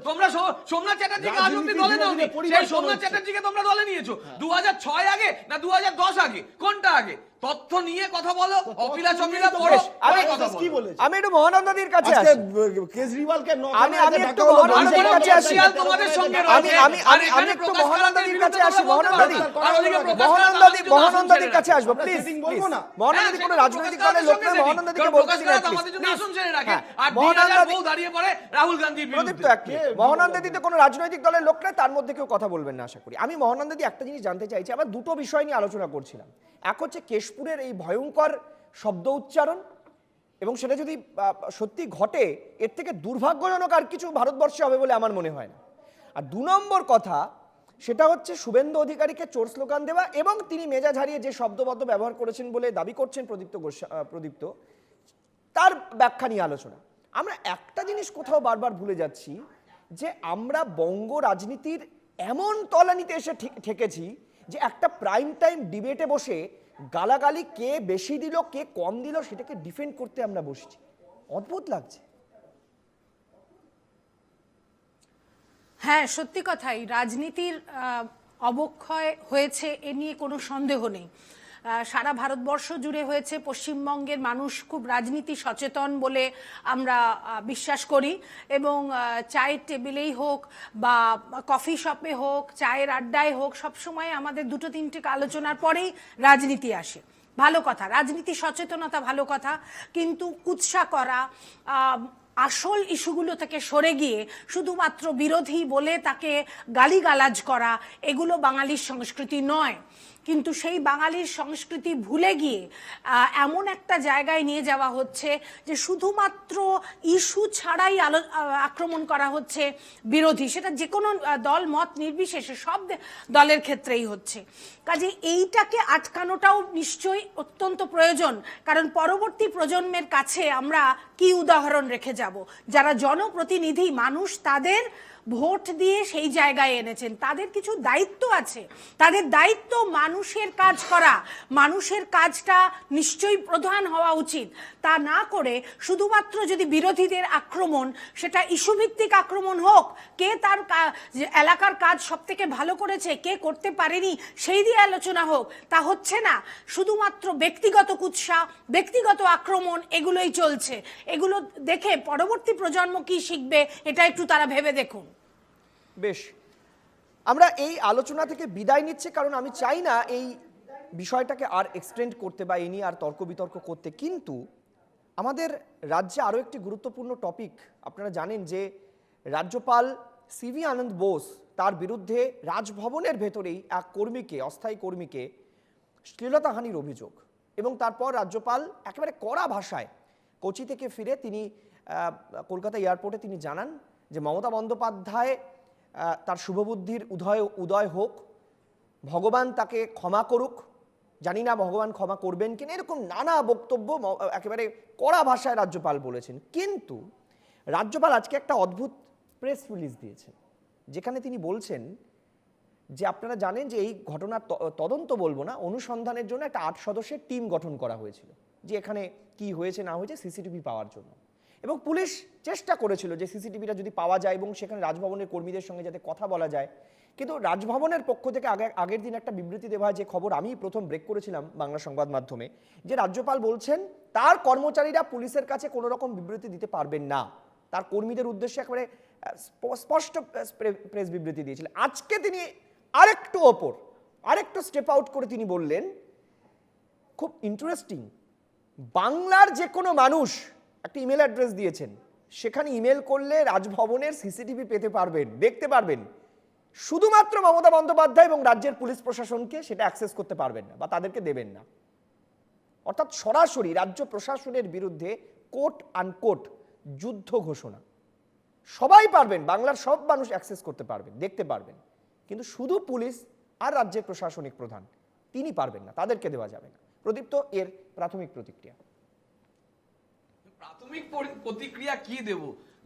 তোমরা সোমনাথ চ্যাটার্জিকে আজ অব্দি দলে নাওনি, সেই সোমনাথ চ্যাটার্জিকে তোমরা দলে নিয়েছো। 2006 আগে না 2010 আগে, কোনটা আগে? তথ্য নিয়ে কথা বলো, অপিলা চপিলা পড়ো, আমি কথা বলো। কি বলেছে আমি একটু মহানন্দাদির কাছে আজকে আসি। কেজরিওয়ালকে আমি একটু মহানন্দাদির কাছে আসি। তোমাদের সঙ্গে আমি একটু মহানন্দাদির কাছে আসি। মহানন্দাদির কাছে আসবো প্লিজ। মহানন্দাদি কোনো রাজনৈতিক দলের লোক নয়, মহানন্দাদিকে বলতে দিন রাহুল গান্ধীর প্রদীপ তো একটি মহানন্দাদি তো কোনো রাজনৈতিক দলের লোক নয়, তার মধ্যে কেউ কথা বলবেন না আশা করি। আমি মহানন্দাদি একটা জিনিস জানতে চাইছি, আবার দুটো বিষয় নিয়ে আলোচনা করছিলাম। এক হচ্ছে কেশপুরের এই ভয়ঙ্কর শব্দ উচ্চারণ, এবং সেটা যদি সত্যি ঘটে এর থেকে দুর্ভাগ্যজনক আর কিছু ভারতবর্ষে হবে বলে আমার মনে হয় না। আর দু নম্বর কথা সেটা হচ্ছে শুভেন্দু অধিকারীকে চোর স্লোগান দেওয়া, এবং তিনি মেজাজ হারিয়ে যে শব্দবদ্ধ ব্যবহার করেছেন বলে দাবি করছেন প্রদীপ্ত, তার ব্যাখ্যা নিয়ে আলোচনা। আমরা একটা জিনিস কোথাও বারবার ভুলে যাচ্ছি, যে আমরা বঙ্গ রাজনীতির এমন তলানিতে এসে ঠেকেছি যে একটা প্রাইম টাইম ডিবেটে বসে গালাগালি কে বেশি দিল কে কম দিল সেটাকে ডিফেন্ড করতে আমরা বসছি। অদ্ভুত লাগছে। হ্যাঁ, সত্যি কথাই, রাজনীতির অবক্ষয় হয়েছে এ নিয়ে কোনো সন্দেহ নেই। সারা ভারতবর্ষ জুড়ে হয়েছে। পশ্চিমবঙ্গের মানুষ খুব রাজনীতি সচেতন বলে আমরা বিশ্বাস করি, এবং চায়ের টেবিলেই হোক বা কফি শপে হোক, চায়ের আড্ডায় হোক, সবসময় আমাদের দুটো তিনটে আলোচনার পরেই রাজনীতি আসে। ভালো কথা, রাজনীতি সচেতনতা ভালো কথা, কিন্তু কুৎসা করা, আসল ইস্যুগুলো থেকে সরে গিয়ে শুধুমাত্র বিরোধী বলে তাকে গালিগালাজ করা, এগুলো বাঙালির সংস্কৃতি নয়। কিন্তু সেই বাঙালির সংস্কৃতি ভুলে গিয়ে এমন একটা জায়গায় নিয়ে যাওয়া হচ্ছে যে শুধুমাত্র ইস্যু ছাড়াই আক্রমণ করা হচ্ছে বিরোধী, সেটা যে কোনো দল মত নির্বিশেষে সব দলের ক্ষেত্রেই হচ্ছে। কাজে এইটাকে আটকানোটাও নিশ্চয়ই অত্যন্ত প্রয়োজন, কারণ পরবর্তী প্রজন্মের কাছে আমরা কি উদাহরণ রেখে যাব? যারা জনপ্রতিনিধি মানুষ, তাদের ভোট দিয়ে সেই জায়গায় এনেছেন, তাদের কিছু দায়িত্ব আছে, তাদের দায়িত্ব মানুষের কাজ করা, মানুষের কাজটা নিশ্চয়ই প্রধান হওয়া উচিত। তা না করে শুধুমাত্র যদি বিরোধীদের আক্রমণ, সেটা ইস্যুভিত্তিক আক্রমণ হোক, কে তার এলাকার কাজ সব থেকে ভালো করেছে, কে করতে পারেনি সেই দিয়ে আলোচনা হোক, তা হচ্ছে না। শুধুমাত্র ব্যক্তিগত কুৎসা, ব্যক্তিগত আক্রমণ, এগুলোই চলছে। এগুলো দেখে পরবর্তী প্রজন্ম কি শিখবে এটা একটু তারা ভেবে দেখুন। বেশ, আমরা এই আলোচনা থেকে বিদায় নিচ্ছি, কারণ আমি চাই না এই বিষয়টাকে আর এক্সটেন্ড করতে বা এই নিয়ে আর তর্ক বিতর্ক করতে। কিন্তু আমাদের রাজ্যে আরও একটি গুরুত্বপূর্ণ টপিক, আপনারা জানেন যে রাজ্যপাল সিভি আনন্দ বোস তার বিরুদ্ধে রাজভবনের ভেতরেই এক কর্মীকে, অস্থায়ী কর্মীকে শ্লীলতাহানির অভিযোগ, এবং তারপর রাজ্যপাল একেবারে কড়া ভাষায় কোচি থেকে ফিরে তিনি কলকাতা এয়ারপোর্টে তিনি জানান যে মমতা বন্দ্যোপাধ্যায় তার শুভবুদ্ধির উদয় হোক, ভগবান তাকে ক্ষমা করুক, জানি না ভগবান ক্ষমা করবেন কিনা, এরকম নানা বক্তব্য একেবারে কড়া ভাষায় রাজ্যপাল বলেছেন। কিন্তু রাজ্যপাল আজকে একটা অদ্ভুত প্রেস রিলিজ দিয়েছেন, যেখানে তিনি বলছেন যে আপনারা জানেন যে এই ঘটনার তদন্ত বলবো না, অনুসন্ধানের জন্য একটা 8 সদস্যের টিম গঠন করা হয়েছিল, যে এখানে কি হয়েছে না হয়েছে সিসিটিভি পাওয়ার জন্য। এবং পুলিশ চেষ্টা করেছিল যে সিসিটিভিটা যদি পাওয়া যায় এবং সেখানে রাজভবনের কর্মীদের সঙ্গে যাতে কথা বলা যায়। কিন্তু রাজভবনের পক্ষ থেকে আগের দিন একটা বিবৃতি দেওয়া হয়, যে খবর আমি প্রথম ব্রেক করেছিলাম বাংলা সংবাদ মাধ্যমে, যে রাজ্যপাল বলছেন তার কর্মচারীরা পুলিশের কাছে কোনো রকম বিবৃতি দিতে পারবেন না, তার কর্মীদের উদ্দেশ্যে একেবারে স্পষ্ট প্রেস বিবৃতি দিয়েছিলেন। আজকে তিনি আরেকটু স্টেপ আউট করে তিনি বললেন, খুব ইন্টারেস্টিং, বাংলার যে কোনো মানুষ একটা ইমেল অ্যাড্রেস দিয়েছেন, সেখানে ইমেল করলে রাজভবনের সিসিটিভি পেতে পারবেন, দেখতে পারবেন, শুধুমাত্র মমতা বন্দ্যোপাধ্যায় এবং রাজ্যের পুলিশ প্রশাসনকে সেটা অ্যাক্সেস করতে পারবেন না বা তাদেরকে দেবেন না। অর্থাৎ সরাসরি রাজ্য প্রশাসনের বিরুদ্ধে কোট আনকোট যুদ্ধ ঘোষণা। সবাই পারবেন, বাংলার সব মানুষ অ্যাক্সেস করতে পারবেন, দেখতে পারবেন, কিন্তু শুধু পুলিশ আর রাজ্যের প্রশাসনিক প্রধান তিনি পারবেন না, তাদেরকে দেওয়া যাবে না। প্রদীপ্ত, এর প্রাথমিক প্রতিক্রিয়া। প্রাথমিক প্রতিক্রিয়া কি দেব?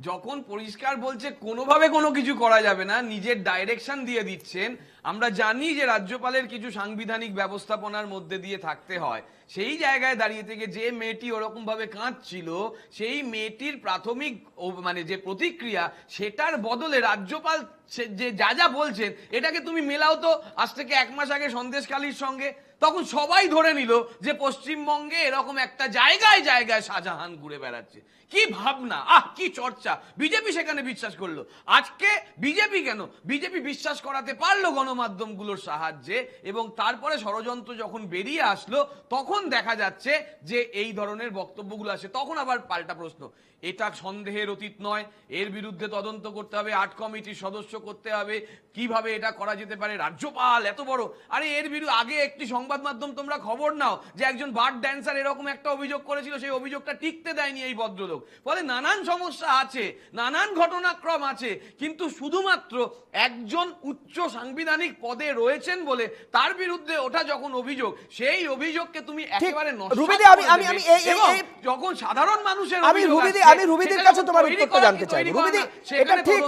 যখন পরিষ্কার বলছে কোনোভাবে কোনো কিছু করা যাবে না, নিজের ডাইরেকশন দিয়ে দিচ্ছেন। আমরা জানি যে রাজ্যপালের কিছু সাংবিধানিক ব্যবস্থাপনার মধ্যে দিয়ে থাকতে হয়। সেই জায়গায় দাঁড়িয়ে থেকে যে মেয়েটি ওরকম ভাবে কাঁদছিল, সেই মেয়েটির প্রাথমিক মানে যে প্রতিক্রিয়া, সেটার বদলে রাজ্যপাল সে যে যা যা বলছেন এটাকে তুমি মেলাও তো আজ থেকে 1 মাস আগে সন্দেশখালীর সঙ্গে, তখন সবাই ধরে নিল যে পশ্চিমবঙ্গে এরকম একটা জায়গায় জায়গায় শাহজাহান ঘুরে বেড়াচ্ছে। কি ভাবনা, কি চর্চা, বিজেপি সেখানে বিশ্বাস করলো। আজকে বিজেপি কেন, বিজেপি বিশ্বাস করাতে পারলো গণমাধ্যমগুলোর সাহায্যে, এবং তারপরে ষড়যন্ত্র যখন বেরিয়ে আসলো তখন দেখা যাচ্ছে যে এই ধরনের বক্তব্যগুলো আসে। তখন আবার পাল্টা প্রশ্ন, এটা সন্দেহের অতীত নয়, এর বিরুদ্ধে তদন্ত করতে হবে, 8 কমিটির সদস্য করতে হবে, কিভাবে এটা করা যেতে পারে, রাজ্যপাল এত বড়। আরে এর বিরুদ্ধে আগে একটি সংবাদ মাধ্যম তোমরা খবর নাও যে একজন বার ড্যান্সার এরকম একটা অভিযোগ করেছিল, সেই অভিযোগটা টিকতে দেয়নি এই ভদ্রলোক। ফলে নানান সমস্যা আছে, নানান ঘটনাক্রম আছে, কিন্তু শুধুমাত্র একজন উচ্চ সাংবিধানিক পদে রয়েছেন বলে তার বিরুদ্ধে ওঠা যখন অভিযোগ, সেই অভিযোগকে তুমি একেবারে যখন সাধারণ মানুষের আমি রুবিদির কাছে তোমার উত্তরটা জানতে চাই। রুবিদি, এটা ঠিক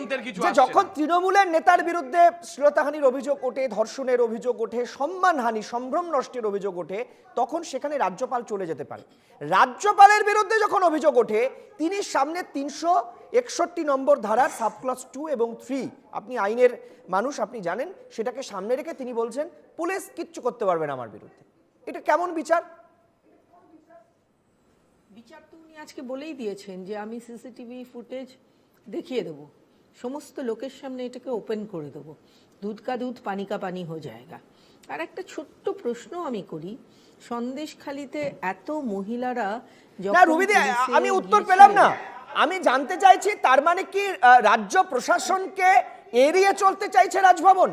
যে যখন তৃণমূলের নেতার বিরুদ্ধে শ্লীলতাহানির অভিযোগ ওঠে, ধর্ষণের অভিযোগ ওঠে, সম্মানহানি সম্ভ্রম নষ্টের অভিযোগ ওঠে, তখন সেখানে রাজ্যপাল চলে যেতে পারে। রাজ্যপালের বিরুদ্ধে যখন অভিযোগ ওঠে, তিনি সামনে 361 নম্বর ধারার সাবক্লস 2 এবং 3, আপনি আইনের মানুষ, আপনি জানেন, সেটাকে সামনে রেখে তিনি বলছেন পুলিশ কিচ্ছু করতে পারবে না আমার বিরুদ্ধে। এটা কেমন বিচার? বিচার তো উনি আজকে বলেই দিয়েছেন যে আমি সিসিটিভি ফুটেজ দেখিয়ে দেবো, সমস্ত লোকের সামনে এটাকে ওপেন করে দেবো, দুধ কা দুধ পানি কা পানি হয়ে যায়গা। আর একটা ছোট্ট প্রশ্ন আমি করি, সন্দেশখালীতে এত মহিলারা না রুবিদি, আমি উত্তর পেলাম না। আমি জানতে চাইছি তার মানে কি রাজ্য প্রশাসনকে এড়িয়ে চলতে চাইছে রাজভবন?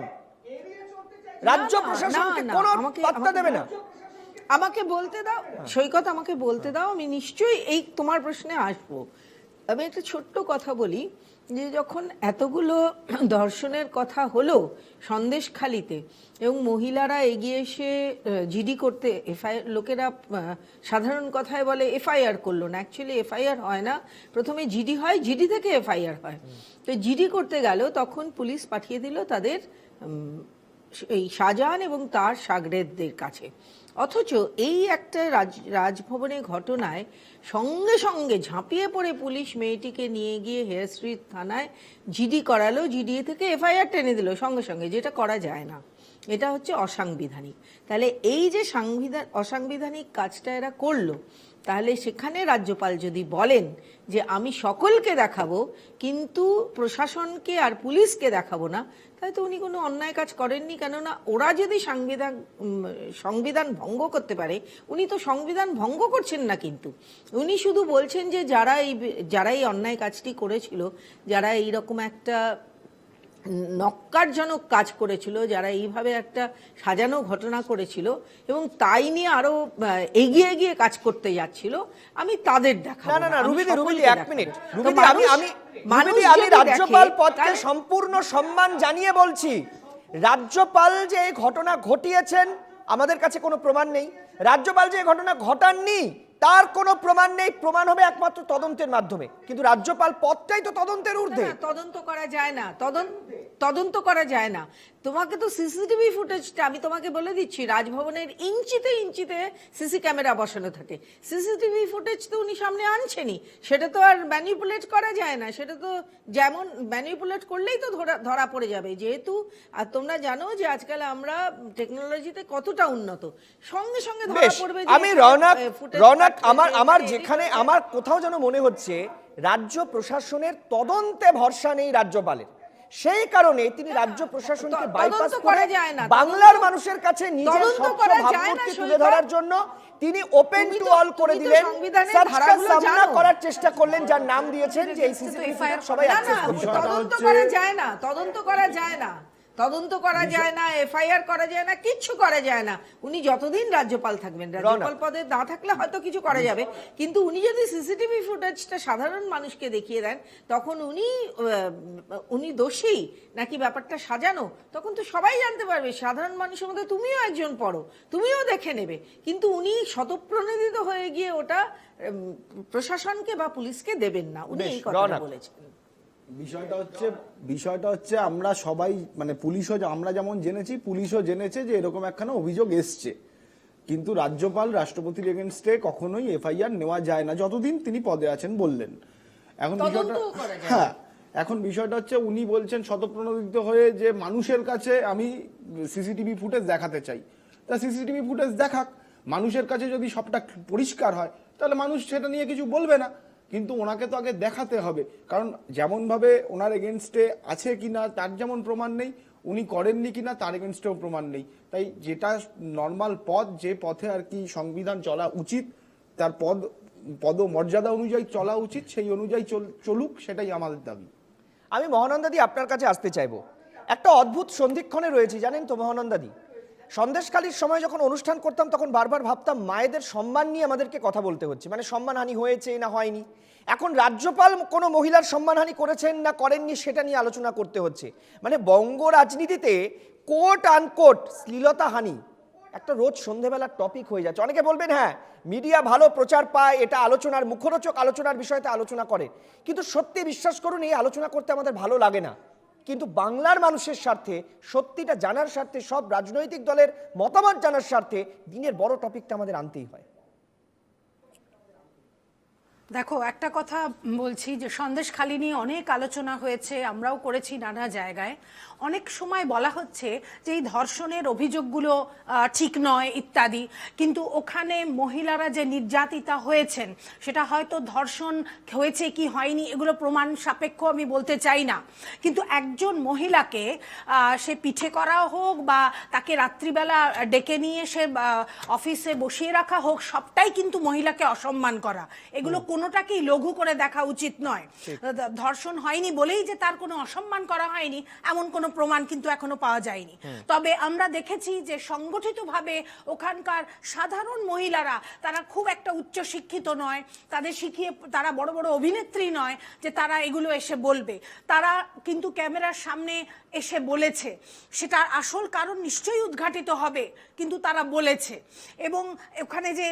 রাজ্য প্রশাসনকে কোনো পাত্তা দেবে না? আমাকে বলতে দাও সৈকত, আমাকে বলতে দাও, আমি নিশ্চয়ই এই তোমার প্রশ্নে আসবো। আমি একটা ছোট্ট কথা বলি, যে যখন এতগুলো ধর্ষণের কথা হলো সন্দেশখালীতে এবং মহিলারা এগিয়ে এসে জিডি করতে, এফআইআর, লোকেরা সাধারণ কথায় বলে এফআইআর করলো না, অ্যাকচুয়ালি এফআইআর হয় না, প্রথমে জিডি হয়, জিডি থেকে এফআইআর হয়। তো জিডি করতে গেল, তখন পুলিশ পাঠিয়ে দিল তাদের এই শাহজাহান এবং তার সাগরেদদের কাছে। অথচ এই একটা রাজভবনে ঘটনায় সঙ্গে সঙ্গে ঝাঁপিয়ে পড়ে পুলিশ মেয়েটিকে নিয়ে গিয়ে হেয়ার স্ট্রিট থানায় জিডি করালো, জিডি থেকে এফআইআর টেনে দিল সঙ্গে সঙ্গে, যেটা করা যায় না। এটা হচ্ছে অসাংবিধানিক। তাহলে এই যে অসাংবিধানিক কাজটা এরা করলো, তাহলে সেখানে রাজ্যপাল যদি বলেন যে আমি সকলকে দেখাবো কিন্তু প্রশাসনকে আর পুলিশকে দেখাবো না, তাই তো উনি কোনো অন্যায় কাজ করেননি। কেননা ওরা যদি সংবিধান ভঙ্গ করতে পারে, উনি তো সংবিধান ভঙ্গ করছেন না, কিন্তু উনি শুধু বলছেন যে যারা এই অন্যায় কাজটি করেছিল, যারা এইরকম একটা নক্কারজনক কাজ করেছিল, যারা এইভাবে একটা সাজানো ঘটনা করেছিল এবং তাই নিয়ে আরো এগিয়ে গিয়ে কাজ করতে যাচ্ছিল, আমি তাদের দেখাবো না। না রুবিদি, এক মিনিট রুবিদি, আমি রাজ্যপাল পদকে সম্পূর্ণ সম্মান জানিয়ে বলছি, রাজ্যপাল যে এই ঘটনা ঘটিয়েছেন আমাদের কাছে কোনো প্রমাণ নেই, রাজ্যপাল যে ঘটনা ঘটাননি তার কোনো প্রমাণ নেই, প্রমাণ হবে একমাত্র তদন্তের মাধ্যমে। কিন্তু রাজ্যপাল পদটাই তো তদন্তের ঊর্ধ্বে। তদন্ত করা যায় না, তদন্ত করা যায় না। তোমাকে তো সিসিটিভি ফুটেজটা আমি তোমাকে বলে দিচ্ছি, রাজভবনের ইঞ্চিতে ইঞ্চিতে সিসি ক্যামেরা বসানো থাকে, সিসিটিভি ফুটেজ তো উনি সামনে আনছেনই, সেটা তো আর ম্যানিপুলেট করা যায় না, সেটা তো যেমন ম্যানিপুলেট করলেই তো ধরা পড়ে যাবে। যেহেতু আর তোমরা জানো যে আজকাল আমরা টেকনোলজিতে কতটা উন্নত, সঙ্গে সঙ্গে ধরা পড়বে। আমি রৌনক আমার যেখানে আমার কোথাও যেন মনে হচ্ছে রাজ্য প্রশাসনের তদন্তে ভরসা নেই রাজ্যপালের, সেই কারণে তিনি রাজ্য প্রশাসনকে বাইপাস করে বাংলার মানুষের কাছে নিজের ভাবমূর্তি তুলে ধরার জন্য তিনি ওপেন টু অল করে দিলেন, সামনা করার চেষ্টা করলেন, যার নাম দিয়েছেন যে এই সিসিটিভি ফুটেজ সবাই অ্যাক্সেস করতে পারে। তদন্ত করা যায় না, তদন্ত করা যায় না, তদন্ত করা যায় না, এফআইআর করা যায় না, কিচ্ছু করা যায় না। উনি যতদিন রাজ্যপাল থাকবেন, রাজ্যপাল পদে না থাকলে হয়তো কিছু করা যাবে, কিন্তু উনি যদি সিসিটিভি ফুটেজটা সাধারণ মানুষকে দেখিয়ে দেন, তখন উনি দোষী নাকি ব্যাপারটা সাজানো, তখন তো সবাই জানতে পারবে। সাধারণ মানুষের মধ্যে তুমিও একজন পড়ো, তুমিও দেখে নেবে। কিন্তু উনি স্বতঃপ্রণোদিত হয়ে গিয়ে ওটা প্রশাসনকে বা পুলিশকে দেবেন না, উনি এই কথাটা বলেছেন। বিষয়টা হচ্ছে আমরা সবাই মানে পুলিশও, আমরা যেমন জেনেছি, পুলিশও জেনেছে যে এরকম একখানা অভিযোগ এসছে, কিন্তু রাজ্যপাল রাষ্ট্রপতির এগেনস্টে কখনোই এফআইআর নেওয়া যায় না যতদিন তিনি পদে আছেন বললেন। এখন বিষয়টা এখন বিষয়টা হচ্ছে উনি বলছেন স্বতঃপ্রণোদিত হয়ে যে মানুষের কাছে আমি সিসিটিভি ফুটেজ দেখাতে চাই। তা সিসিটিভি ফুটেজ দেখাক, মানুষের কাছে যদি সবটা পরিষ্কার হয় তাহলে মানুষ সেটা নিয়ে কিছু বলবে না, কিন্তু ওনাকে তো আগে দেখাতে হবে। কারণ যেমনভাবে ওনার এগেনস্টে আছে কিনা তার যেমন প্রমাণ নেই, উনি করেননি কিনা তার এগেনস্টেও প্রমাণ নেই। তাই যেটা নর্মাল পথ, যে পথে আর কি সংবিধান চলা উচিত, তার পদ মর্যাদা অনুযায়ী চলা উচিত, সেই অনুযায়ী চলুক, সেটাই আমাদের দাবি। আমি মহানন্দাদি আপনার কাছে আসতে চাইবো। একটা অদ্ভুত সন্ধিক্ষণে রয়েছে জানেন তো মহানন্দাদি, সন্দেশখালির সময় যখন অনুষ্ঠান করতাম তখন বারবার ভাবতাম মায়েদের সম্মান নিয়ে আমাদেরকে কথা বলতে হচ্ছে, মানে সম্মানহানি হয়েছে না হয়নি। এখন রাজ্যপাল কোনো মহিলার সম্মানহানি করেছেন না করেননি সেটা নিয়ে আলোচনা করতে হচ্ছে। মানে বঙ্গ রাজনীতিতে কোট আনকোট শ্লীলতাহানি একটা রোজ সন্ধেবেলার টপিক হয়ে যাচ্ছে। অনেকে বলবেন হ্যাঁ মিডিয়া ভালো প্রচার পায়, এটা আলোচনার মুখরোচক আলোচনার বিষয়তে আলোচনা করে, কিন্তু সত্যি বিশ্বাস করুন এই আলোচনা করতে আমাদের ভালো লাগে না। কিন্তু বাংলার মানুষের স্বার্থে, সত্যিটা জানার স্বার্থে, সব রাজনৈতিক দলের মতামত জানার স্বার্থে দিনের বড় টপিকটা আমাদের আনতেই হয়। দেখো, একটা কথা বলছি যে সন্দেশখালি নিয়ে অনেক আলোচনা হয়েছে, আমরাও করেছি নানা জায়গায়। অনেক সময় বলা হচ্ছে যে এই ধর্ষণের অভিযোগগুলো ঠিক নয় ইত্যাদি, কিন্তু ওখানে মহিলারা যে নির্যাতিতা হয়েছেন সেটা হয়তো ধর্ষণ হয়েছে কি হয়নি এগুলো প্রমাণ সাপেক্ষ আমি বলতে চাই না, কিন্তু একজন মহিলাকে সে পিঠে করা হোক বা তাকে রাত্রিবেলা ডেকে নিয়ে সে অফিসে বসিয়ে রাখা হোক, সবটাই কিন্তু মহিলাকে অসম্মান করা। এগুলো কোনোটাকেই লঘু করে দেখা উচিত নয়। ধর্ষণ হয়নি বলেই যে তার কোনো অসম্মান করা হয়নি এমন কোনো প্রমাণ কিন্তু এখনো পাওয়া যায়নি। তবে আমরা দেখেছি যে সংগঠিতভাবে ওখানকার সাধারণ মহিলারা তারা খুব একটা উচ্চ শিক্ষিত নয়, তাদের শিখিয়ে তারা বড় বড় অভিনেত্রী নয় যে তারা এগুলো এসে বলবে। তারা কিন্তু ক্যামেরার সামনে এসে বলেছে, সেটার আসল কারণ নিশ্চয়ই উদ্ঘাটিত হবে, কিন্তু তারা বলেছে। এবং ওখানে যে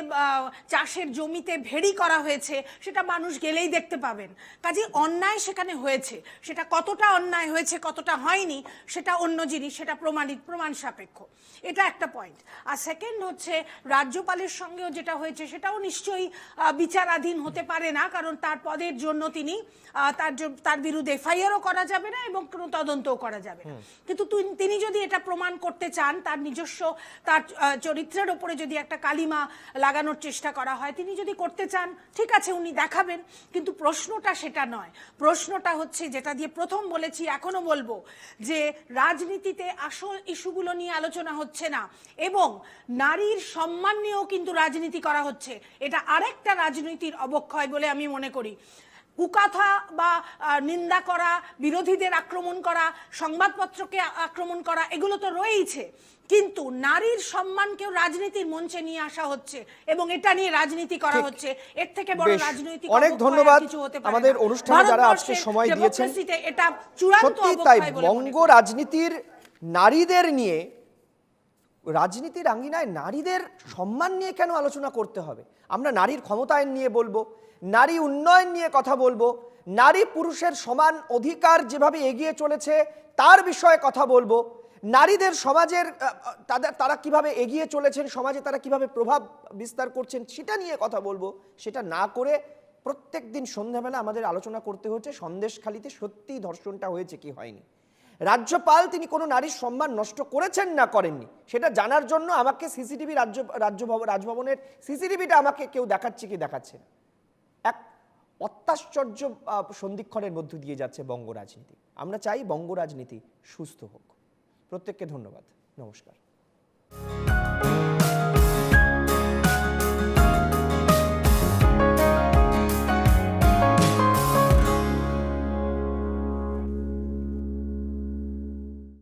চাষের জমিতে ভেড়ি করা হয়েছে সেটা মানুষ গেলেই দেখতে পাবেন। কাজে অন্যায় সেখানে হয়েছে, সেটা কতটা অন্যায় হয়েছে কতটা হয়নি সেটা অন্য জিনিস, সেটা প্রমাণ সাপেক্ষ। এটা একটা পয়েন্ট। আর সেকেন্ড হচ্ছে রাজ্যপালের সঙ্গেও যেটা হয়েছে সেটাও নিশ্চয়ই বিচারাধীন হতে পারে না, কারণ তার পদের জন্য তিনি তার বিরুদ্ধে এফআইআরও করা যাবে না এবং কোনো তদন্তও করা যাবে না। কিন্তু তিনি যদি এটা প্রমাণ করতে চান, তার নিজস্ব তার চরিত্রের ওপরে যদি একটা কালিমা লাগানোর চেষ্টা করা হয়, তিনি যদি করতে চান ঠিক আছে উনি দেখাবেন, কিন্তু প্রশ্নটা সেটা নয়। প্রশ্নটা হচ্ছে যেটা দিয়ে প্রথম বলেছি এখনো বলবো, যে রাজনীতিতে আসল ইস্যুগুলো নিয়ে আলোচনা হচ্ছে না এবং নারীর সম্মান নিয়েও কিন্তু রাজনীতি করা হচ্ছে। এটা আরেকটা রাজনীতির অবক্ষয় বলে আমি মনে করি। কুকথা বা নিন্দা করা, বিরোধীদের আক্রমণ করা, সংবাদপত্রকে আক্রমণ করা, এগুলো তো রয়েইছে, কিন্তু নারীর সম্মানকেও রাজনীতির মঞ্চে নিয়ে আসা হচ্ছে এবং এটা নিয়ে রাজনীতি করা হচ্ছে। এর থেকে বড় রাজনৈতিক অনেক ধন্যবাদ আমাদের অনুষ্ঠানে যারা আজকে সময় দিয়েছেন। এটা চূড়ান্ত সত্যি তাই, বঙ্গ রাজনীতির নারীদের নিয়ে, রাজনীতির আঙ্গিনায় নারীদের সম্মান নিয়ে কেন আলোচনা করতে হবে? আমরা নারীর ক্ষমতায়ন নিয়ে বলবো, নারী উন্নয়ন নিয়ে কথা বলবো, নারী পুরুষের সমান অধিকার যেভাবে এগিয়ে চলেছে তার বিষয়ে কথা বলবো, নারীদের সমাজের তারা কিভাবে এগিয়ে চলেছেন, সমাজে তারা কিভাবে প্রভাব বিস্তার করছেন সেটা নিয়ে কথা বলবো। সেটা না করে প্রত্যেক দিন সন্ধ্যাবেলা আমাদের আলোচনা করতে হচ্ছে সন্দেশখালিতে সত্যিই ধর্ষণটা হয়েছে কি হয়নি। রাজ্যপাল তিনি কোনো নারীর সম্মান নষ্ট করেছেন না করেননি সেটা জানার জন্য আমাকে সিসিটিভি রাজভবনের সিসিটিভিটা আমাকে কেউ দেখাচ্ছে কি দেখাচ্ছে না। এক অত্যাশ্চর্য সন্ধিক্ষণের মধ্য দিয়ে যাচ্ছে বঙ্গ রাজনীতি। আমরা চাই বঙ্গ রাজনীতি সুস্থ হোক। প্রত্যেককে ধন্যবাদ, নমস্কার।